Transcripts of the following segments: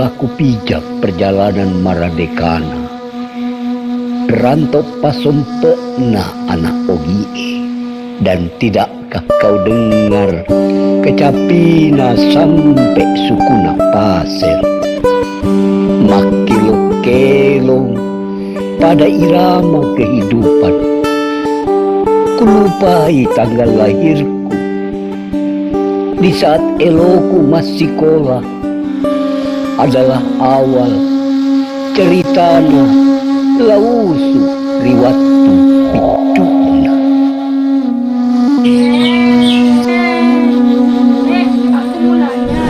telah kupijak perjalanan Maradekana. Rantau pasempena anak Ogie, dan tidakkah kau dengar kecapina sampai sukuna pasir, makilo-kelong pada irama kehidupan. Kulupai tanggal lahirku di saat eloku masih sekolah adalah awal ceritana lausu riwatu picuna. Aku mau nanya,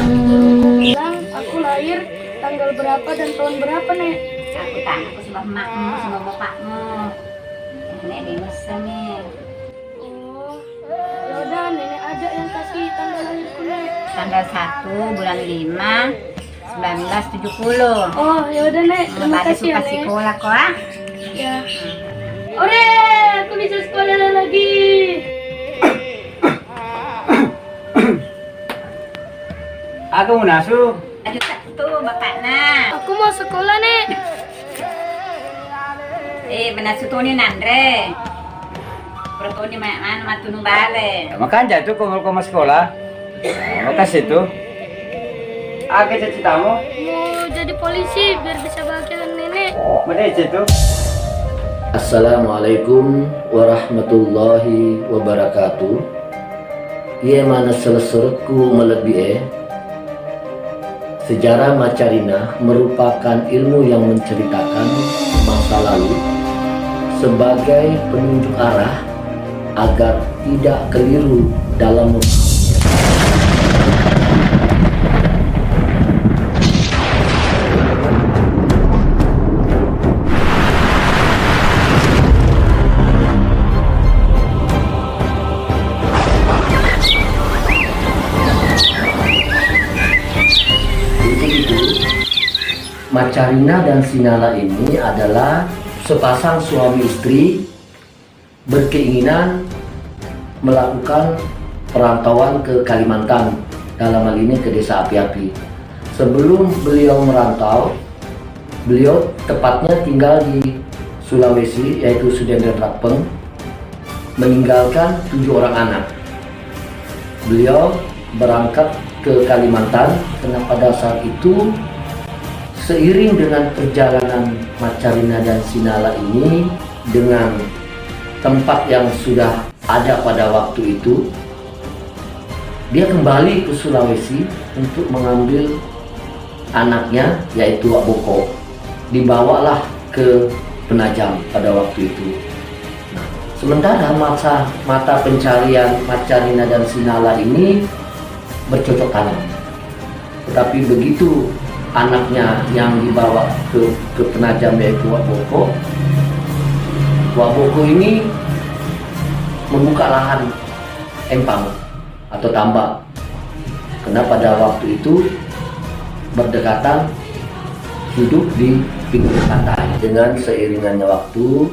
bilang aku lahir tanggal berapa dan tahun berapa, Nek? Aku tanya aku sebab emakmu, sebab bapakmu. Nenek di Nusa nih. Oh, yaudah nenek aja yang kasih tanggal lahirku, Nek. Tanggal 1 bulan 5 1970. Oh, yaudah, Nek. Terima kasih ya, Nek. Nek. Sekolah kok ah. Ya. Ore, aku bisa sekolah lagi. Aku mau nasu. Aduh tuh bapaknya. Aku mau sekolah, Nek. Benar sutuni nandre. Pertoni mana matunu bale. Makanya tuh kalau mau sekolah. Makasih tuh. Aku cita-citamu. Mau jadi polisi biar bisa bahagiakan nenek. Mana itu? Assalamualaikum warahmatullahi wabarakatuh. Ia mana selesaiku melebihi. Sejarah Macarina merupakan ilmu yang menceritakan masa lalu sebagai penunjuk arah agar tidak keliru dalam Macarina dan Sinala ini adalah sepasang suami istri berkeinginan melakukan perantauan ke Kalimantan, dalam hal ini ke desa Api-Api. Sebelum beliau merantau, beliau tepatnya tinggal di Sulawesi, yaitu Sudenden Rapeng, meninggalkan 7 orang anak. Beliau berangkat ke Kalimantan karena pada saat itu seiring dengan perjalanan Macarina dan Sinala ini dengan tempat yang sudah ada pada waktu itu, dia kembali ke Sulawesi untuk mengambil anaknya yaitu Wak Boko. Dibawalah ke Penajam pada waktu itu. Nah, sementara mata pencarian Macarina dan Sinala ini bercocok tanam. Tetapi begitu anaknya yang dibawa ke Penajam yaitu Wak Boko ini membuka lahan empang atau tambak, karena pada waktu itu berdekatan hidup di pinggir pantai. Dengan seiringannya waktu,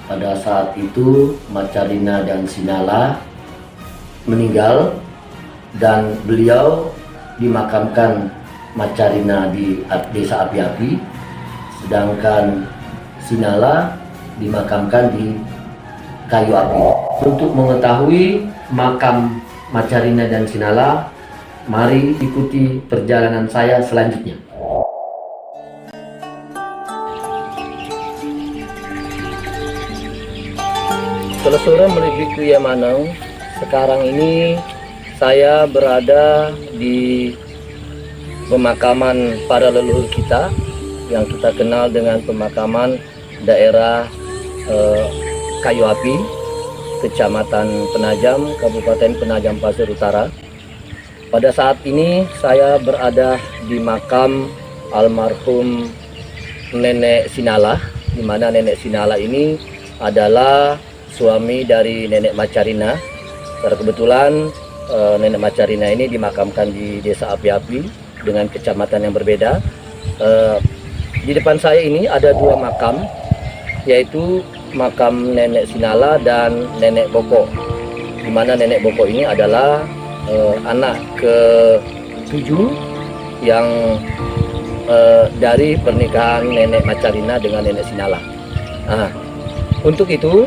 pada saat itu Macarina dan Sinala meninggal dan beliau dimakamkan Macarina di desa Api-Api, sedangkan Sinala dimakamkan di Kayu Api. Untuk mengetahui makam Macarina dan Sinala, mari ikuti perjalanan saya selanjutnya. Selesai menuju ke Yamanang. Sekarang ini saya berada di pemakaman para leluhur kita yang kita kenal dengan pemakaman daerah Kayu Api, Kecamatan Penajam, Kabupaten Penajam Pasir Utara. Pada saat ini saya berada di makam almarhum Nenek Sinala, di mana Nenek Sinala ini adalah suami dari Nenek Macarina. Secara kebetulan Nenek Macarina ini dimakamkan di desa Api-Api dengan kecamatan yang berbeda. Di depan saya ini ada 2 makam, yaitu makam Nenek Sinala dan Nenek Boko, di mana Nenek Boko ini adalah anak ke-7 yang dari pernikahan nenek Macarina dengan nenek Sinala. Nah, untuk itu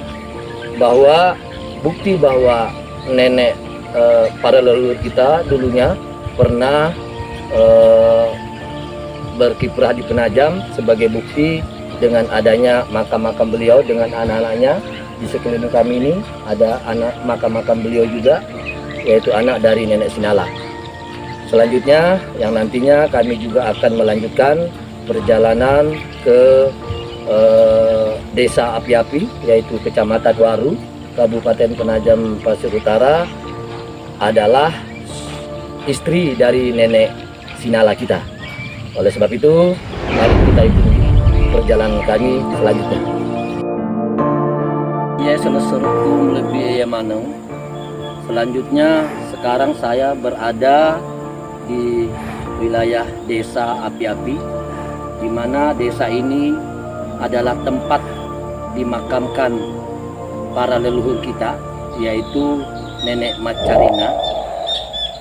bahwa bukti bahwa nenek para leluhur kita dulunya pernah berkiprah di Penajam, sebagai bukti dengan adanya makam-makam beliau dengan anak-anaknya. Di sekeliling kami ini ada anak makam-makam beliau juga, yaitu anak dari nenek Sinala. Selanjutnya yang nantinya kami juga akan melanjutkan perjalanan ke desa Api-Api, yaitu Kecamatan Waru, Kabupaten Penajam Pasir Utara, adalah istri dari nenek Sinala kita. Oleh sebab itu, mari kita ikuti perjalanan kami selanjutnya. Ya, seneserukum lebih ya maneng. Selanjutnya sekarang saya berada di wilayah desa Api-Api, di mana desa ini adalah tempat dimakamkan para leluhur kita, yaitu nenek Macarina,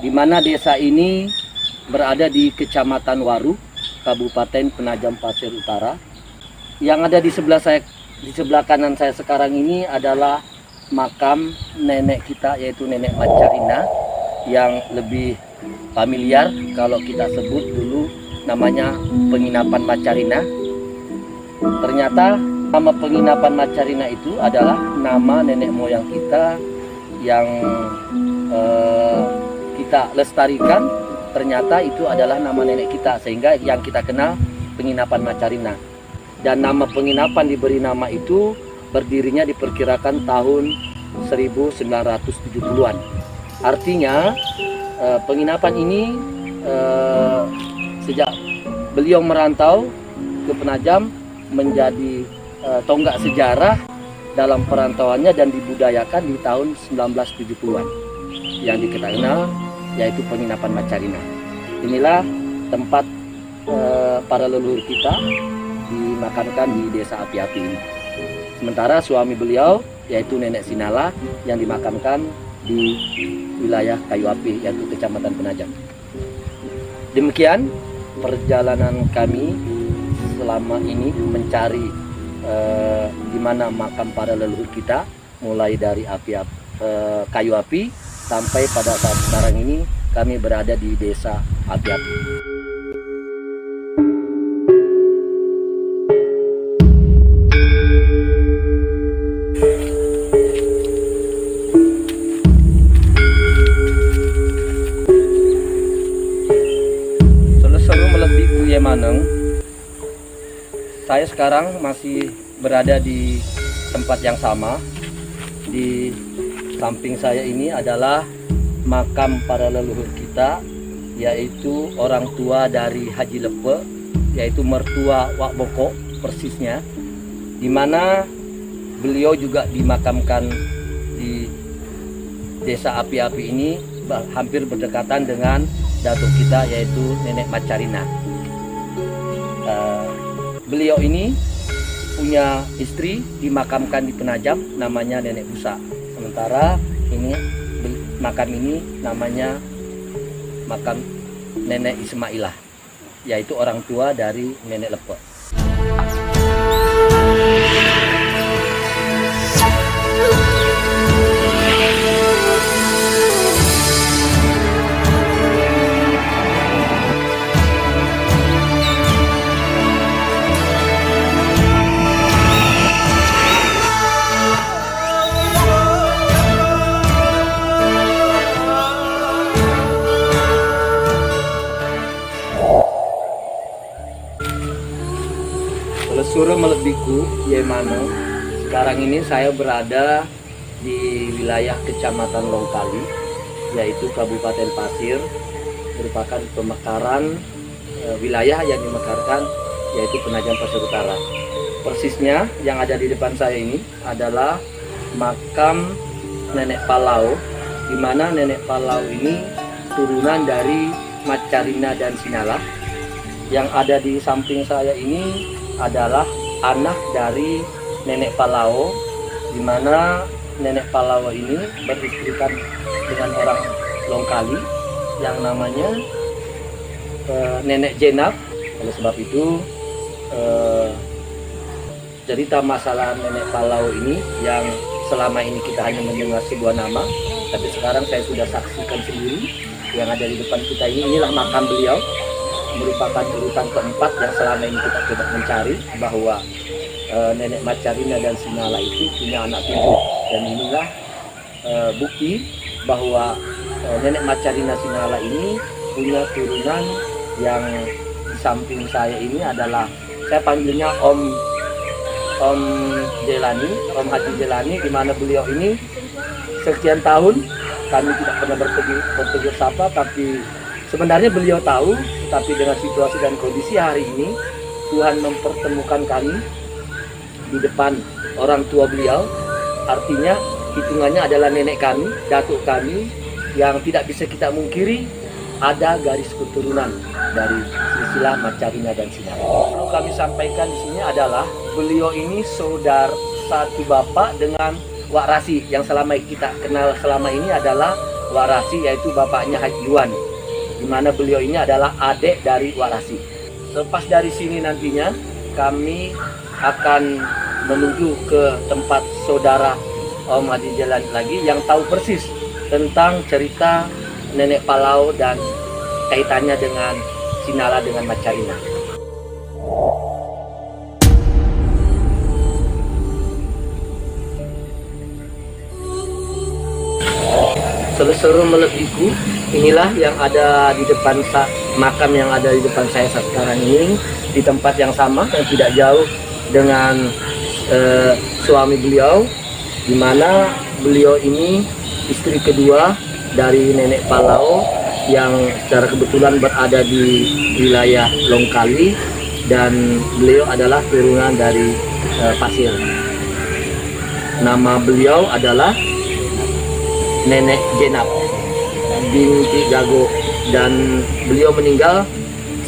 di mana desa ini berada di Kecamatan Waru, Kabupaten Penajam Pasir Utara. Yang ada di sebelah saya, di sebelah kanan saya sekarang ini adalah makam nenek kita, yaitu nenek Macarina, yang lebih familiar kalau kita sebut dulu namanya penginapan Macarina. Ternyata nama penginapan Macarina itu adalah nama nenek moyang kita yang kita lestarikan. Ternyata itu adalah nama nenek kita, sehingga yang kita kenal penginapan Macarina. Dan nama penginapan diberi nama itu berdirinya diperkirakan tahun 1970-an. Artinya penginapan ini sejak beliau merantau ke Penajam menjadi tonggak sejarah dalam perantauannya dan dibudayakan di tahun 1970-an yang kita kenal, yaitu penginapan Macarina. Inilah tempat para leluhur kita dimakamkan di desa Api-Api ini. Sementara suami beliau, yaitu nenek Sinala, yang dimakamkan di wilayah Kayu Api, yaitu Kecamatan Penajam. Demikian perjalanan kami selama ini mencari di mana makam para leluhur kita, mulai dari Kayu Api sampai pada saat sekarang ini kami berada di desa Api-Api. Saya sekarang masih berada di tempat yang sama. Di samping saya ini adalah makam para leluhur kita, yaitu orang tua dari Haji Lepe, yaitu mertua Wak Boko persisnya, di mana beliau juga dimakamkan di desa Api-Api ini, hampir berdekatan dengan datuk kita, yaitu nenek Macarina. Beliau ini punya istri dimakamkan di Penajam, namanya Nenek Busa. Sementara ini makam ini namanya makam Nenek Ismailah, yaitu orang tua dari Nenek Lepe. Suruh melebiku, Yemano. Sekarang ini saya berada di wilayah Kecamatan Longkali, yaitu Kabupaten Pasir, merupakan pemekaran wilayah yang dimekarkan, yaitu Penajam Pasir Utara. Persisnya yang ada di depan saya ini adalah makam Nenek Palau, di mana Nenek Palau ini turunan dari Macarina dan Sinala. Yang ada di samping saya ini adalah anak dari Nenek Palau, di mana Nenek Palau ini beristrikan dengan orang Longkali yang namanya Nenek Jenab. Oleh sebab itu cerita masalah nenek Palau ini yang selama ini kita hanya mendengar sebuah nama, tapi sekarang saya sudah saksikan sendiri yang ada di depan kita ini. Inilah makam beliau, merupakan urutan keempat yang selama ini kita coba mencari, bahwa nenek Macarina dan Sinala itu punya anak 7, dan inilah bukti bahwa nenek Macarina Sinala ini punya turunan yang di samping saya ini adalah, saya panggilnya Om Jelani, Om Haji Jelani, di mana beliau ini sekian tahun kami tidak pernah bertegur sapa, tapi sebenarnya beliau tahu, tapi dengan situasi dan kondisi hari ini Tuhan mempertemukan kami di depan orang tua beliau. Artinya hitungannya adalah nenek kami, datuk kami, yang tidak bisa kita mungkiri ada garis keturunan dari silsilah Macarina dan Sinala. Perlu kami sampaikan di sini adalah beliau ini saudara satu bapak dengan Wak Rasi, yang selama kita kenal selama ini adalah Wak Rasi, yaitu bapaknya Haji Yuan, di mana beliau ini adalah adik dari Wak Rasi. Lepas dari sini nantinya kami akan menuju ke tempat saudara Om Haji Jalan lagi yang tahu persis tentang cerita nenek Palau dan kaitannya dengan Sinala dengan Macarina. Selesai melebiku, inilah yang ada di depan makam yang ada di depan saya saat sekarang ini, di tempat yang sama yang tidak jauh dengan suami beliau, di mana beliau ini istri kedua dari nenek Palau yang secara kebetulan berada di wilayah Longkali, dan beliau adalah turunan dari Pasir. Nama beliau adalah Nenek Jenab binti Gago, dan beliau meninggal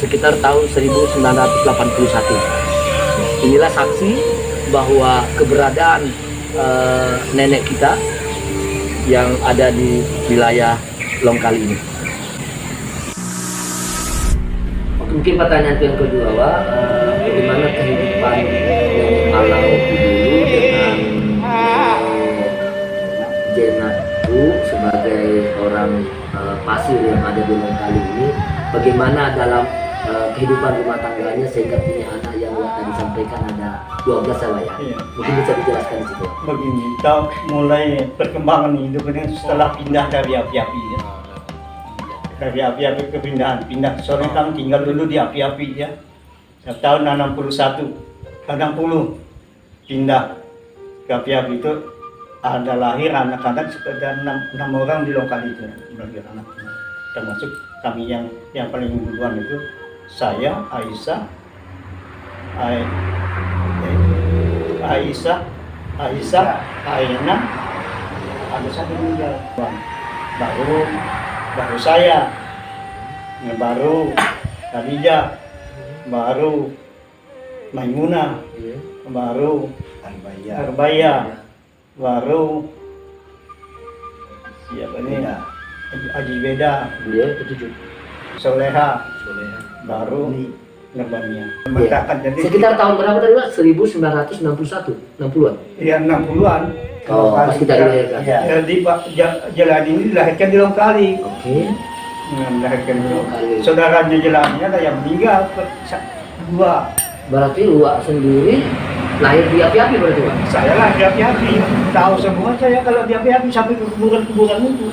sekitar tahun 1981. Inilah saksi bahwa keberadaan nenek kita yang ada di wilayah Longkali ini. Mungkin pertanyaan yang kedua, Wak, bagaimana kehidupan nenek Palau dulu dengan Jenatu sebagai orang Pasir yang ada di Longkali ini? Bagaimana dalam kehidupan rumah tangganya sehingga punya anak yang Wak tadi sampaikan ada 12 ya? Iya. Mungkin bisa dijelaskan di situ. Begini, kita mulai perkembangan hidupnya setelah pindah dari api-api ya. Dari api-api ke pindah. Soalnya kami tinggal dulu di api-api ya. Tahun 61, 60 pindah ke api-api itu ada lahir anak-anak sekitar 6 orang di Longkali itu lahir anak. Termasuk kami yang paling duluan itu saya, Aisyah, Aina, ada satu meninggal. Baru saya, baru Khadijah, baru Maimunah, baru Arbaya, baru siapa ini? Haji Beda, Beliau ketujuh. Soleha, baru Ngerbania. Sekitar tahun berapa tadi, Pak? 1961, 60-an? Iya, 60-an. Oh, pas kita dilahirkan. Ya, di Jalan ini dilahirkan di Longkali. Oke. Dilahirkan di Longkali. Saudaranya Jalannya ada yang meninggal, dua. Berarti Wak sendiri lahir di api-api berarti, Pak? Saya lah di api-api. Tahu semua saya kalau di api-api sampai ke kuburan-kuburan itu.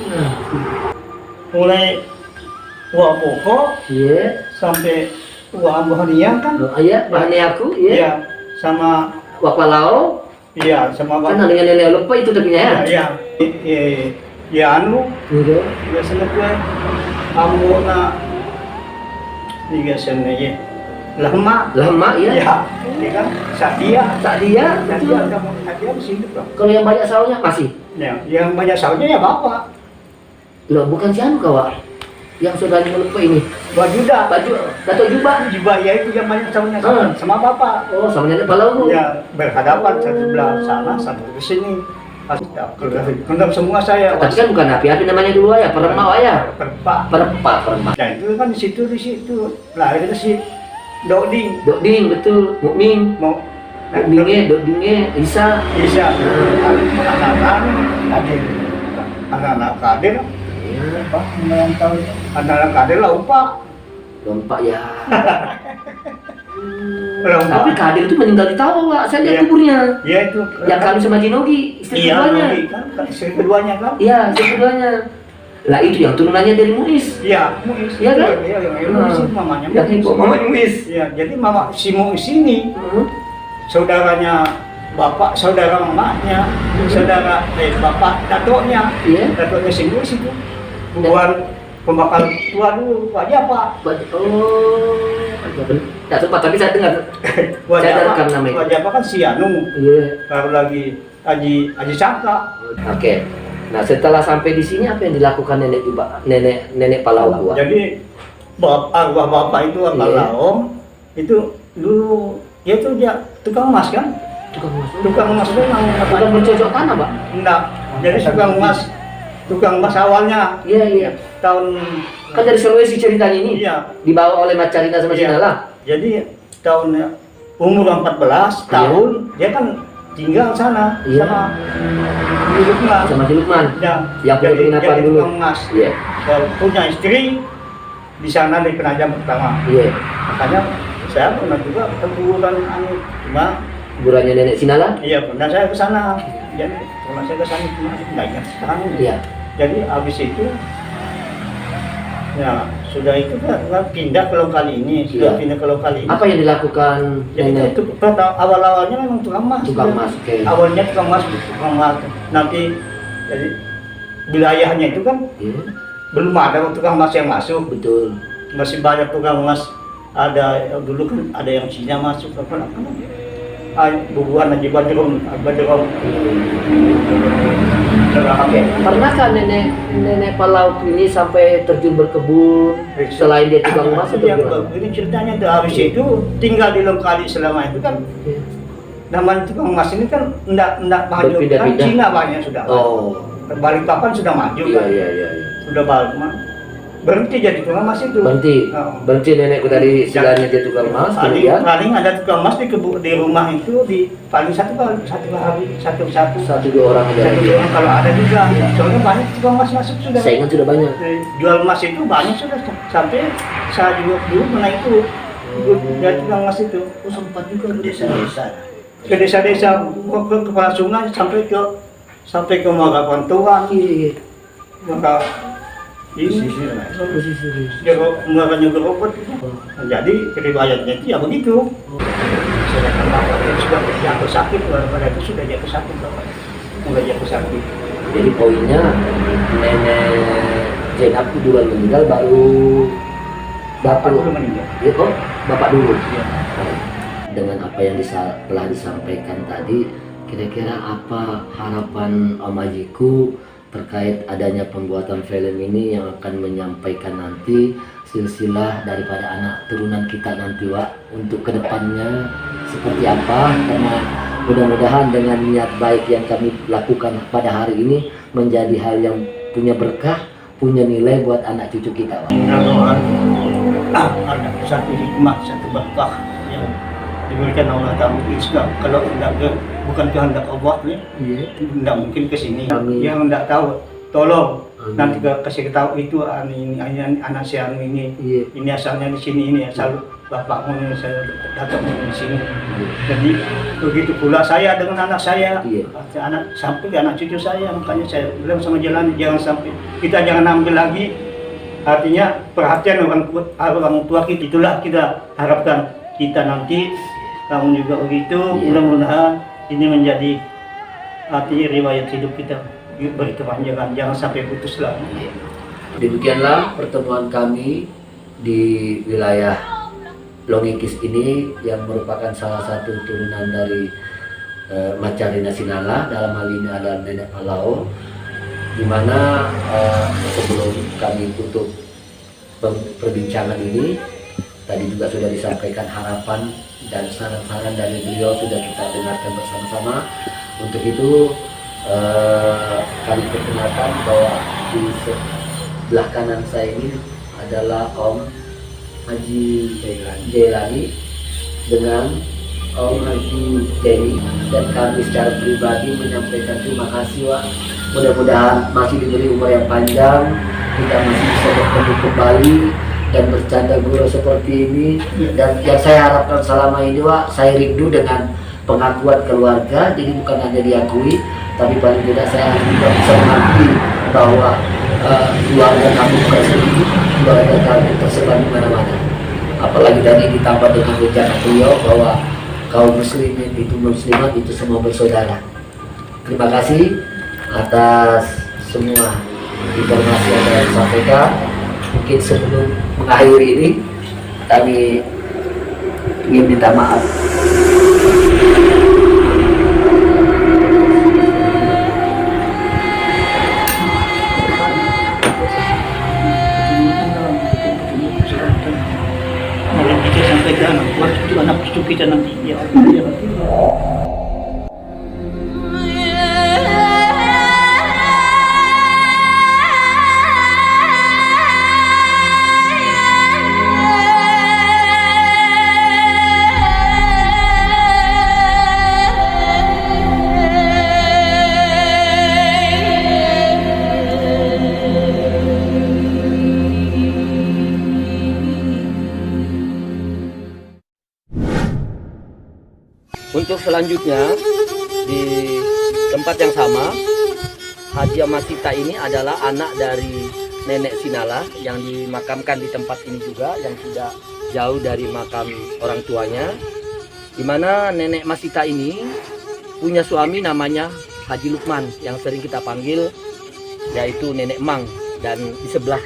Mulai Wak Pokok sampai Wak Bahania kan? Oh, iya, Bahania aku, iya. Iya, sama Wak Palau. iya, sama Kan dengan nenek lupa itu tapi ya. Iya. Ya anu, Gitu. biasanya gue ambo na biasanya ya. Lama, iya. ya, iya kan? Sadia Betul. kamu Sadia masih hidup loh. Kalau yang banyak saunya masih. Ya, yang banyak saunya ya bapak. Loh, bukan si anu Wak. Yang sudah lupa ini. Wajuda, Datuk Juba. ya itu yang banyak saunya sama bapak. Oh, sama nenek Palau. Ya, berhadapan satu sebelah sana, satu ke sini. Kendam semua saya. Tapi kan bukan api-api namanya dulu ya, perempat ya. Perempat. Perempat. Nah itu kan di situ lahir di situ Doding Doding, betul. Mukmin. mau Dodingnya Isa. bisa anak-anak kader apa yang tahu anak-anak kader lah upah Lompat ya. lompat Tapi Kadir itu meninggal di Tawa, Pak. Saya lihat Iya. kuburnya. ya itu Yang kawin sama Jinogi, istri iya keduanya. Nogi, kan istri keduanya kan Iya, istri keduanya. Lah itu yang turunannya dari Muiz. iya Muiz Iya kan? iya yang Muiz itu mamanya Yang Muiz. ibu mamanya Muiz. Iya, jadi mama si Muiz ini Hmm. saudaranya bapak, saudara mamanya, saudara bapak datuknya, Iya. datuknya si Muiz itu bukan pembakar tua dulu, wajah pak, Oh. Tak sempat tapi saya dengar. wajah Saya apa? rekam nama itu. Wajah apa kan si Anu, Iya. baru lagi Haji Sangka. Oke. Nah, setelah sampai di sini apa yang dilakukan nenek Palau gua? Jadi arwah bapak itu Iya. Palau itu dulu dia tuh dia tukang emas kan, Tukang emas. tukang emas itu Tukang bercocok tanah, Pak. enggak, jadi tukang emas awalnya Iya, iya. tahun Kan dari Sulawesi ceritanya ini. iya. Dibawa oleh Macarina sama Iya. Sinala. Jadi tahun umur 14 tahun dia kan tinggal sana Iya. sama di Lukman. Sama si Lukman. Ya, Yang punya penginapan jadi dulu. tukang emas. Iya. Dan punya istri di sana di Penajam pertama. Iya. Makanya saya pernah juga ke kuburan anu cuma Kuburannya nenek Sinala. iya pernah saya ke sana. Jadi pernah saya ke sana cuma nggak ingat sekarang. Iya. Jadi habis itu ya sudah itu kan pindah ke lokal ini, sudah Iya. pindah ke lokal ini. Apa yang dilakukan Jadi nenek? itu awal-awalnya memang tukang emas. Tukang emas, oke. Awalnya tukang emas. Nanti jadi wilayahnya itu kan Iya. belum ada tukang emas yang masuk. Betul. Masih banyak tukang emas. Ada dulu kan ada yang Cina masuk apa namanya? Bubuhan Haji Badrun. Oke. Pernahkah nenek Palau ini sampai terjun berkebun selain dia tukang emas atau gimana? Ini ceritanya tuh habis itu tinggal di Longkali selama itu kan. Iya. Namanya tukang emas ini kan enggak maju kan Berpindah-pindah. Cina banyak sudah. Oh. Balikpapan sudah maju Iya, kan. iya. Sudah balik berhenti jadi tukang emas itu. Berhenti. Oh. Berhenti nenekku dari silanya dia tukang emas, kemudian Paling ada tukang emas di rumah itu di paling satu satu dua orang aja. orang kalau ada juga. Soalnya banyak tukang emas masuk sudah. Saingan sudah banyak. Jual emas itu banyak sudah sampai saya juga dulu pernah itu dari tukang emas itu. Sempat juga ke desa-desa. Ke desa-desa ke kepala sungai sampai ke Magapan Tuan. Iya. Maka ini mengeluarkan juga obat itu. Jadi riwayatnya itu ya begitu. Sedangkan bapaknya sudah jatuh sakit, pada itu sudah jatuh sakit bapak. Sudah jatuh sakit. Jadi poinnya nenek Zainab itu duluan meninggal baru Bapak dulu meninggal. Ya, oh, bapak dulu. Iya. Dengan apa yang telah disampaikan tadi, kira-kira apa harapan Om Hajiku terkait adanya pembuatan film ini yang akan menyampaikan nanti silsilah daripada anak turunan kita nanti, Wak, untuk kedepannya seperti apa, karena mudah-mudahan dengan niat baik yang kami lakukan pada hari ini menjadi hal yang punya berkah, punya nilai buat anak cucu kita, Wak. Ada satu hikmah, satu berkah yang diberikan Allah Ta'ala. Kalau bukan kehendak Allah ya, Iya. tidak mungkin ke sini. Amin. Yang tidak tahu, tolong Amin. nanti kasih tahu itu ini anak si Anu ini. Iya. Ini asalnya di sini, ini asal bapakmu ini saya datang di sini. Jadi begitu pula saya dengan anak saya, Iya. anak sampai ke anak cucu saya. Makanya saya bilang sama jalan jangan sampai kita jangan ambil lagi. Artinya perhatian orang tua kita, itulah kita harapkan kita nanti. Kamu juga begitu. Iya. Mudah-mudahan ini menjadi artinya riwayat hidup kita berkepanjangan, jangan sampai putus lagi. Demikianlah pertemuan kami di wilayah Longikis ini yang merupakan salah satu turunan dari Macarina Sinala, dalam hal ini adalah Nenek Palau, di mana sebelum kami tutup perbincangan ini tadi juga sudah disampaikan harapan dan saran-saran dari beliau sudah kita dengarkan bersama-sama. Untuk itu kami perkenalkan bahwa di sebelah kanan saya ini adalah Om Haji Jailani dengan Om Haji Denny, dan kami secara pribadi menyampaikan terima kasih Wak. Mudah-mudahan masih diberi umur yang panjang, kita masih bisa bertemu kembali dan bercanda gurau seperti ini. Dan yang saya harapkan selama ini Wak, saya rindu dengan pengakuan keluarga, jadi bukan hanya diakui, tapi paling tidak saya juga bisa mengakui bahwa keluarga kami bukan sedikit, keluarga kami tersebar di mana-mana. Apalagi tadi ditambah dengan rencana beliau bahwa kaum muslimin itu muslimat itu semua bersaudara. Terima kasih atas semua informasi yang saya sampaikan. Mungkin sebelum mengakhiri ini kami ingin minta maaf. Malam kita sampaikan buat itu anak cucu kita nanti. Ya Allah, ya Allah. Untuk selanjutnya di tempat yang sama, Haji Masita ini adalah anak dari Nenek Sinala yang dimakamkan di tempat ini juga, yang tidak jauh dari makam orang tuanya. Di mana Nenek Masita ini punya suami namanya Haji Lukman yang sering kita panggil yaitu Nenek Mang, dan di sebelah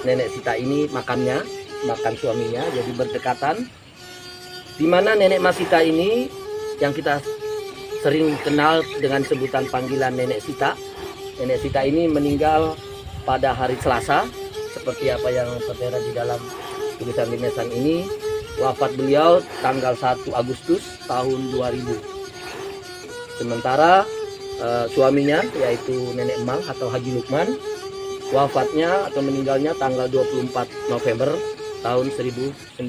Nenek Sita ini makamnya, makam suaminya, jadi berdekatan. Di mana Nenek Masita ini yang kita sering kenal dengan sebutan panggilan Nenek Sita. Nenek Sita ini meninggal pada hari Selasa, seperti apa yang tertera di dalam tulisan limesan ini. Wafat beliau tanggal 1 Agustus tahun 2000. Sementara suaminya yaitu Nenek Mang atau Haji Lukman, wafatnya atau meninggalnya tanggal 24 November tahun 1989,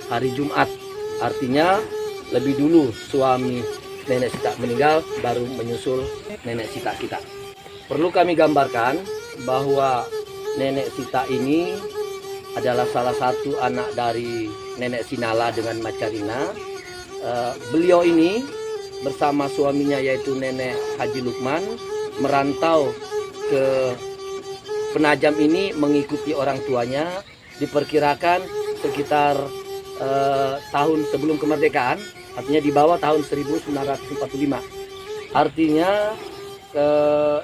hari Jumat. Artinya lebih dulu suami Nenek Sita meninggal, baru menyusul Nenek Sita kita. Perlu kami gambarkan bahwa Nenek Sita ini adalah salah satu anak dari Nenek Sinala dengan Macarina. Beliau ini bersama suaminya yaitu Nenek Haji Lukman merantau ke Penajam ini mengikuti orang tuanya. Diperkirakan sekitar tahun sebelum kemerdekaan, artinya di bawah tahun 1945. Artinya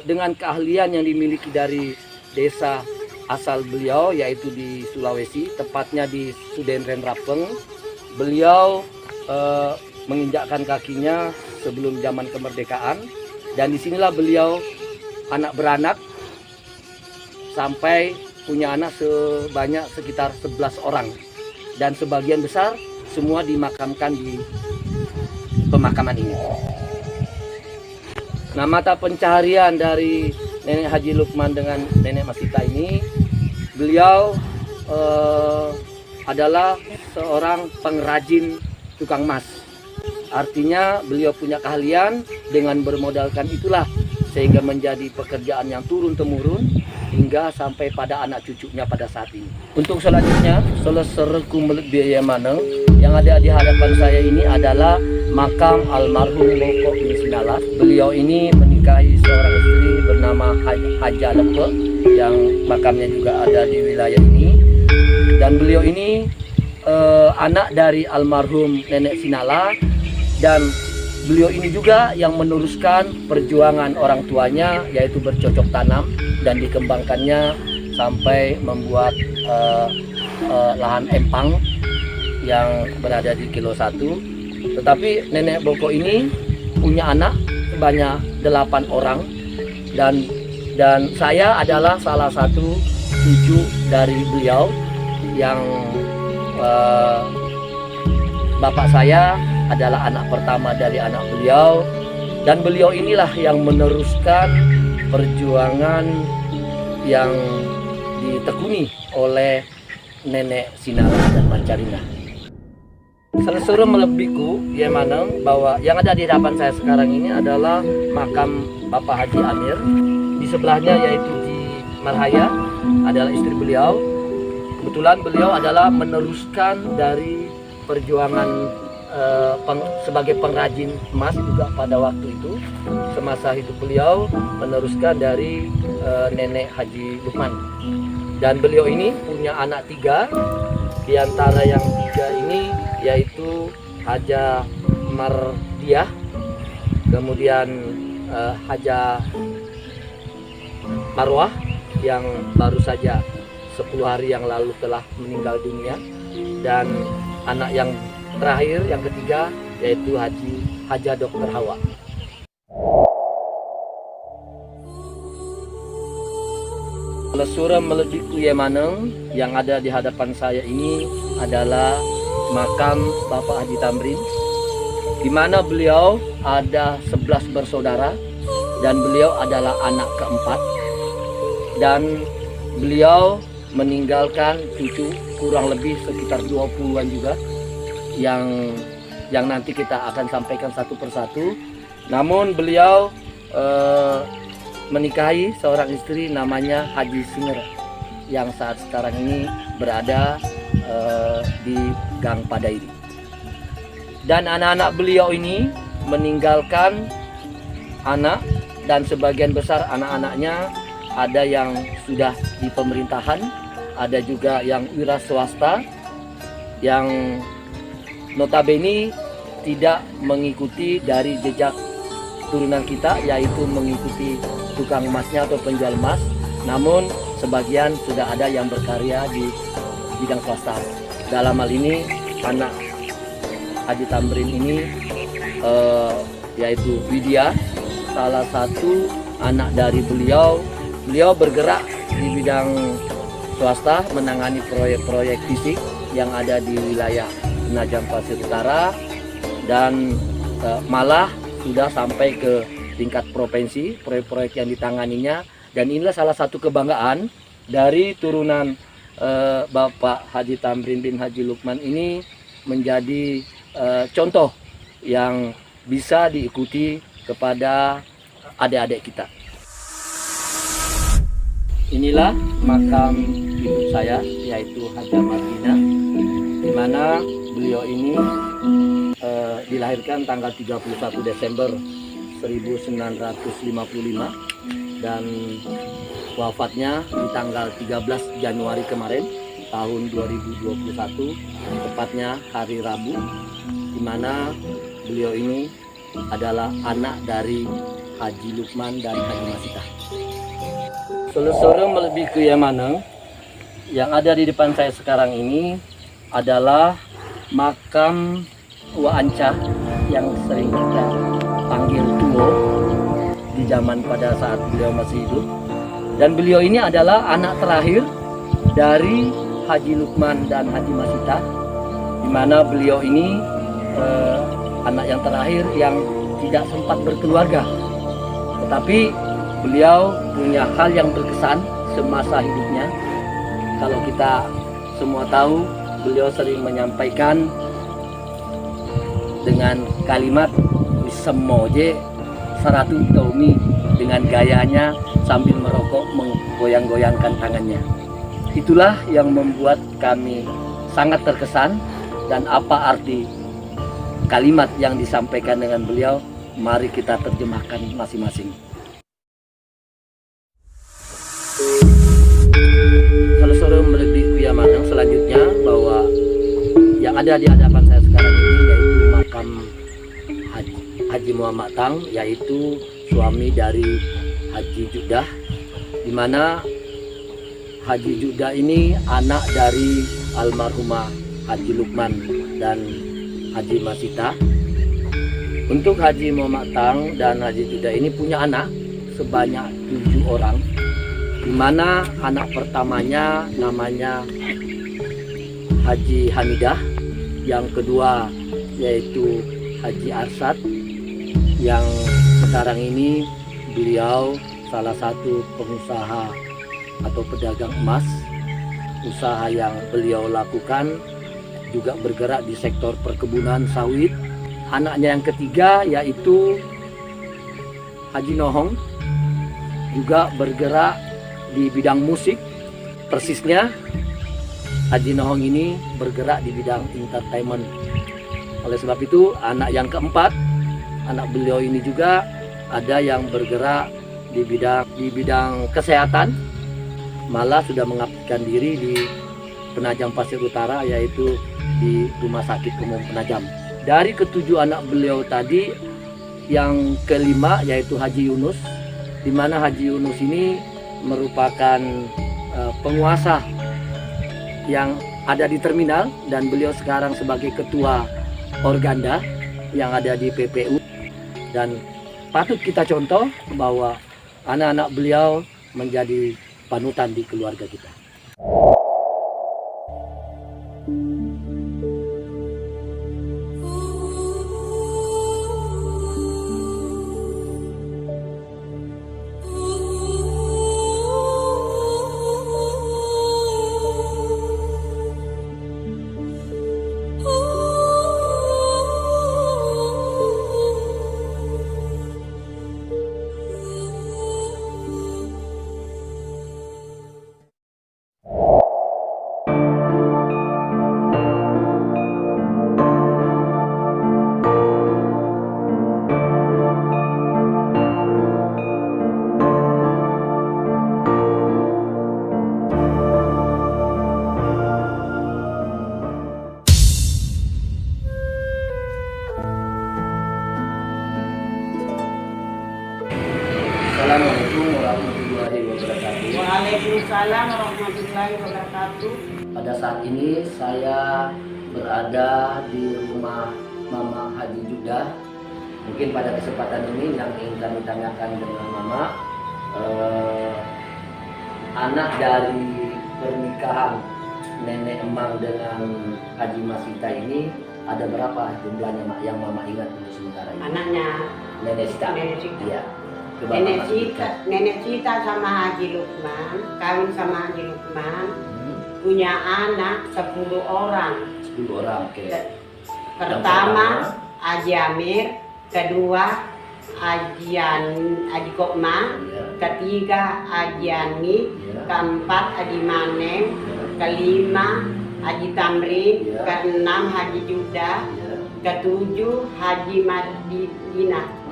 dengan keahlian yang dimiliki dari desa asal beliau yaitu di Sulawesi, tepatnya di Sudenren Rapeng, beliau menginjakkan kakinya sebelum zaman kemerdekaan, dan disinilah beliau anak beranak sampai punya anak sebanyak sekitar 11 orang, dan sebagian besar semua dimakamkan di pemakaman ini. Nah, mata pencaharian dari Nenek Haji Lukman dengan Nenek Masita ini, beliau adalah seorang pengrajin tukang emas. Artinya beliau punya keahlian, dengan bermodalkan itulah sehingga menjadi pekerjaan yang turun-temurun hingga sampai pada anak cucunya pada saat ini. Untuk selanjutnya, Selesereku Melik Biaya Maneng, yang ada di hadapan saya ini adalah makam almarhum Boko bin Sinalas. Beliau ini menikahi seorang istri bernama Haja Lepe, yang makamnya juga ada di wilayah ini. Dan beliau ini anak dari almarhum Nenek Sinala, dan beliau ini juga yang meneruskan perjuangan orang tuanya yaitu bercocok tanam dan dikembangkannya sampai membuat lahan empang yang berada di Kilo 1. Tetapi Nenek Boko ini punya anak sebanyak 8 orang, dan saya adalah salah satu cucu dari beliau yang bapak saya adalah anak pertama dari anak beliau, dan beliau inilah yang meneruskan perjuangan yang ditekuni oleh Nenek Sinara dan Mancarina. Selesai melebiku ya maneng bahwa yang ada di hadapan saya sekarang ini adalah makam Bapak Haji Amir. Di sebelahnya yaitu di Marhaya adalah istri beliau. Kebetulan beliau adalah meneruskan dari perjuangan sebagai pengrajin emas juga pada waktu itu. Semasa hidup beliau meneruskan dari nenek Haji Lukman. Dan beliau ini punya anak 3. Di antara yang 3 ini yaitu Haja Mardiah, kemudian Haja Marwah yang baru saja 10 hari yang lalu telah meninggal dunia, dan anak yang terakhir yang ketiga yaitu Haja Dr. Hawa. Lesura Melediku Yemaneng yang ada di hadapan saya ini adalah makam Bapak Haji Tamrin, di mana beliau ada 11 bersaudara dan beliau adalah anak keempat, dan beliau meninggalkan cucu kurang lebih sekitar 20-an juga yang nanti kita akan sampaikan satu persatu. Namun beliau menikahi seorang istri namanya Haji Singer yang saat sekarang ini berada di Gang Padairi. Dan anak-anak beliau ini meninggalkan anak, dan sebagian besar anak-anaknya ada yang sudah di pemerintahan, ada juga yang wira swasta yang notabene tidak mengikuti dari jejak turunan kita, yaitu mengikuti tukang emasnya atau penjual emas, namun sebagian sudah ada yang berkarya di bidang swasta. Dalam hal ini anak Haji Tamrin ini yaitu Widya, salah satu anak dari beliau. Beliau bergerak di bidang swasta, menangani proyek-proyek fisik yang ada di wilayah Penajam Pasir Utara, dan malah sudah sampai ke tingkat provinsi proyek-proyek yang ditanganinya. Dan inilah salah satu kebanggaan dari turunan Bapak Haji Tamrin bin Haji Lukman ini, menjadi contoh yang bisa diikuti kepada adik-adik kita. Inilah makam ibu saya, yaitu Haja Martina, di mana beliau ini dilahirkan tanggal 31 Desember 1955 dan wafatnya di tanggal 13 Januari kemarin tahun 2021, tepatnya hari Rabu, di mana beliau ini adalah anak dari Haji Lukman dan Haji Masita. Selesai melebihi ke Yemaneng yang ada di depan saya sekarang ini adalah makam Wa Anca yang sering kita panggil Tuo di zaman pada saat beliau masih hidup. Dan beliau ini adalah anak terakhir dari Haji Lukman dan Haji Masita, di mana beliau ini anak yang terakhir yang tidak sempat berkeluarga, tetapi beliau punya hal yang berkesan semasa hidupnya. Kalau kita semua tahu, beliau sering menyampaikan dengan kalimat "Semoje Saratu Taumi" dengan gayanya sambil merokok menggoyang-goyangkan tangannya. Itulah yang membuat kami sangat terkesan. Dan apa arti kalimat yang disampaikan dengan beliau? Mari kita terjemahkan masing-masing. Selesai melebihi Yamaneng selanjutnya, bahwa yang ada di hadapan saya sekarang ini yaitu makam Haji Muhammad Tang, yaitu suami dari Haji Judah, di mana Haji Judah ini anak dari almarhumah Haji Lukman dan Haji Masita. Untuk Haji Muhammad Tang dan Haji Judah ini punya anak sebanyak 7 orang, di mana anak pertamanya namanya Haji Hamidah, yang kedua yaitu Haji Arsad, yang sekarang ini beliau salah satu pengusaha atau pedagang emas, usaha yang beliau lakukan juga bergerak di sektor perkebunan sawit. Anaknya yang ketiga yaitu Haji Nohong juga bergerak di bidang musik. Persisnya Haji Nohong ini bergerak di bidang entertainment. Oleh sebab itu anak yang keempat, anak beliau ini juga ada yang bergerak di bidang kesehatan, malah sudah mengabdikan diri di Penajam Pasir Utara, yaitu di Rumah Sakit Umum Penajam. Dari ketujuh anak beliau tadi, yang kelima yaitu Haji Yunus, di mana Haji Yunus ini merupakan penguasa yang ada di terminal, dan beliau sekarang sebagai ketua Organda yang ada di PPU. Dan patut kita contoh bahwa anak-anak beliau menjadi panutan di keluarga kita. Assalamualaikum warahmatullahi wabarakatuh. Waalaikumsalam warahmatullahi wabarakatuh. Pada saat ini saya berada di rumah Mama Haji Judah. Mungkin pada kesempatan ini yang ingin kami tanyakan dengan Mama, anak dari pernikahan Nenek Emang dengan Haji Masita ini ada berapa jumlahnya, Mak, yang Mama ingat untuk sementara ini? Anaknya Nenek Sita. Nenek Sita. Iya. Coba Mama sebutkan. Nenek Sita sama Haji Lukman, kawin sama Haji Lukman, punya anak 10 orang. 10 orang, oke. Pertama Haji Amir, kedua Haji Kokma, Iya. ketiga Haji Ani, Iya. keempat Haji Maneng, kelima Haji Tamrin, Iya. keenam Haji Judah, Iya. ketujuh Haji Madinah.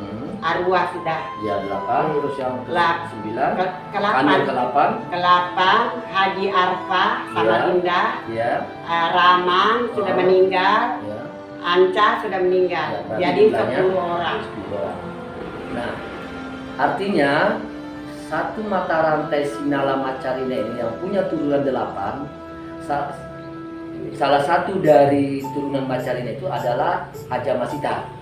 Arwah sudah. Ya 8, terus yang ke-9, Ke-8 ke-8, Haji Arfa Samarinda, ya, Raman sudah Oh. meninggal, ya, Anca sudah meninggal. Ya, berarti Jadi jumlahnya 10 orang. 10 orang. Nah, artinya satu mata rantai Sinala Macarina ini yang punya turunan 8, salah satu dari turunan Macarina itu adalah Haja Masita.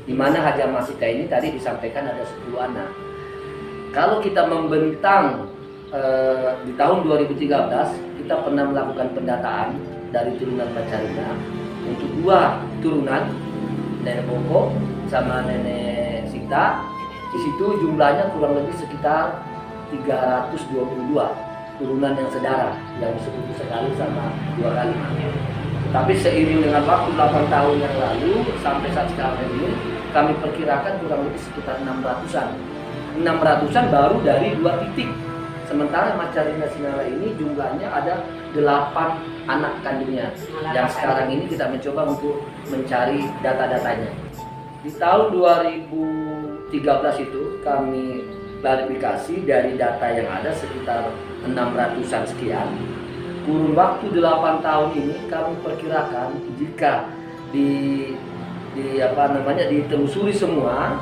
Di mana Haja Masita ini tadi disampaikan ada 10 anak. Kalau kita membentang di tahun 2013 kita pernah melakukan pendataan dari turunan Macarina untuk 2 turunan, Nenek Boko sama Nenek Sita. Di situ jumlahnya kurang lebih sekitar 322 turunan yang sedara, yang disebut sekali sama 2 kali. Tapi seiring dengan waktu 8 tahun yang lalu sampai saat sekarang ini, kami perkirakan kurang lebih sekitar 600-an. 600-an baru dari 2 titik. Sementara Macarina Sinala ini jumlahnya ada 8 anak kandungnya. Yang sekarang ini kita mencoba untuk mencari data-datanya. Di tahun 2013 itu kami klarifikasi dari data yang ada sekitar 600-an sekian. Kurun waktu 8 tahun ini kami perkirakan jika ditelusuri semua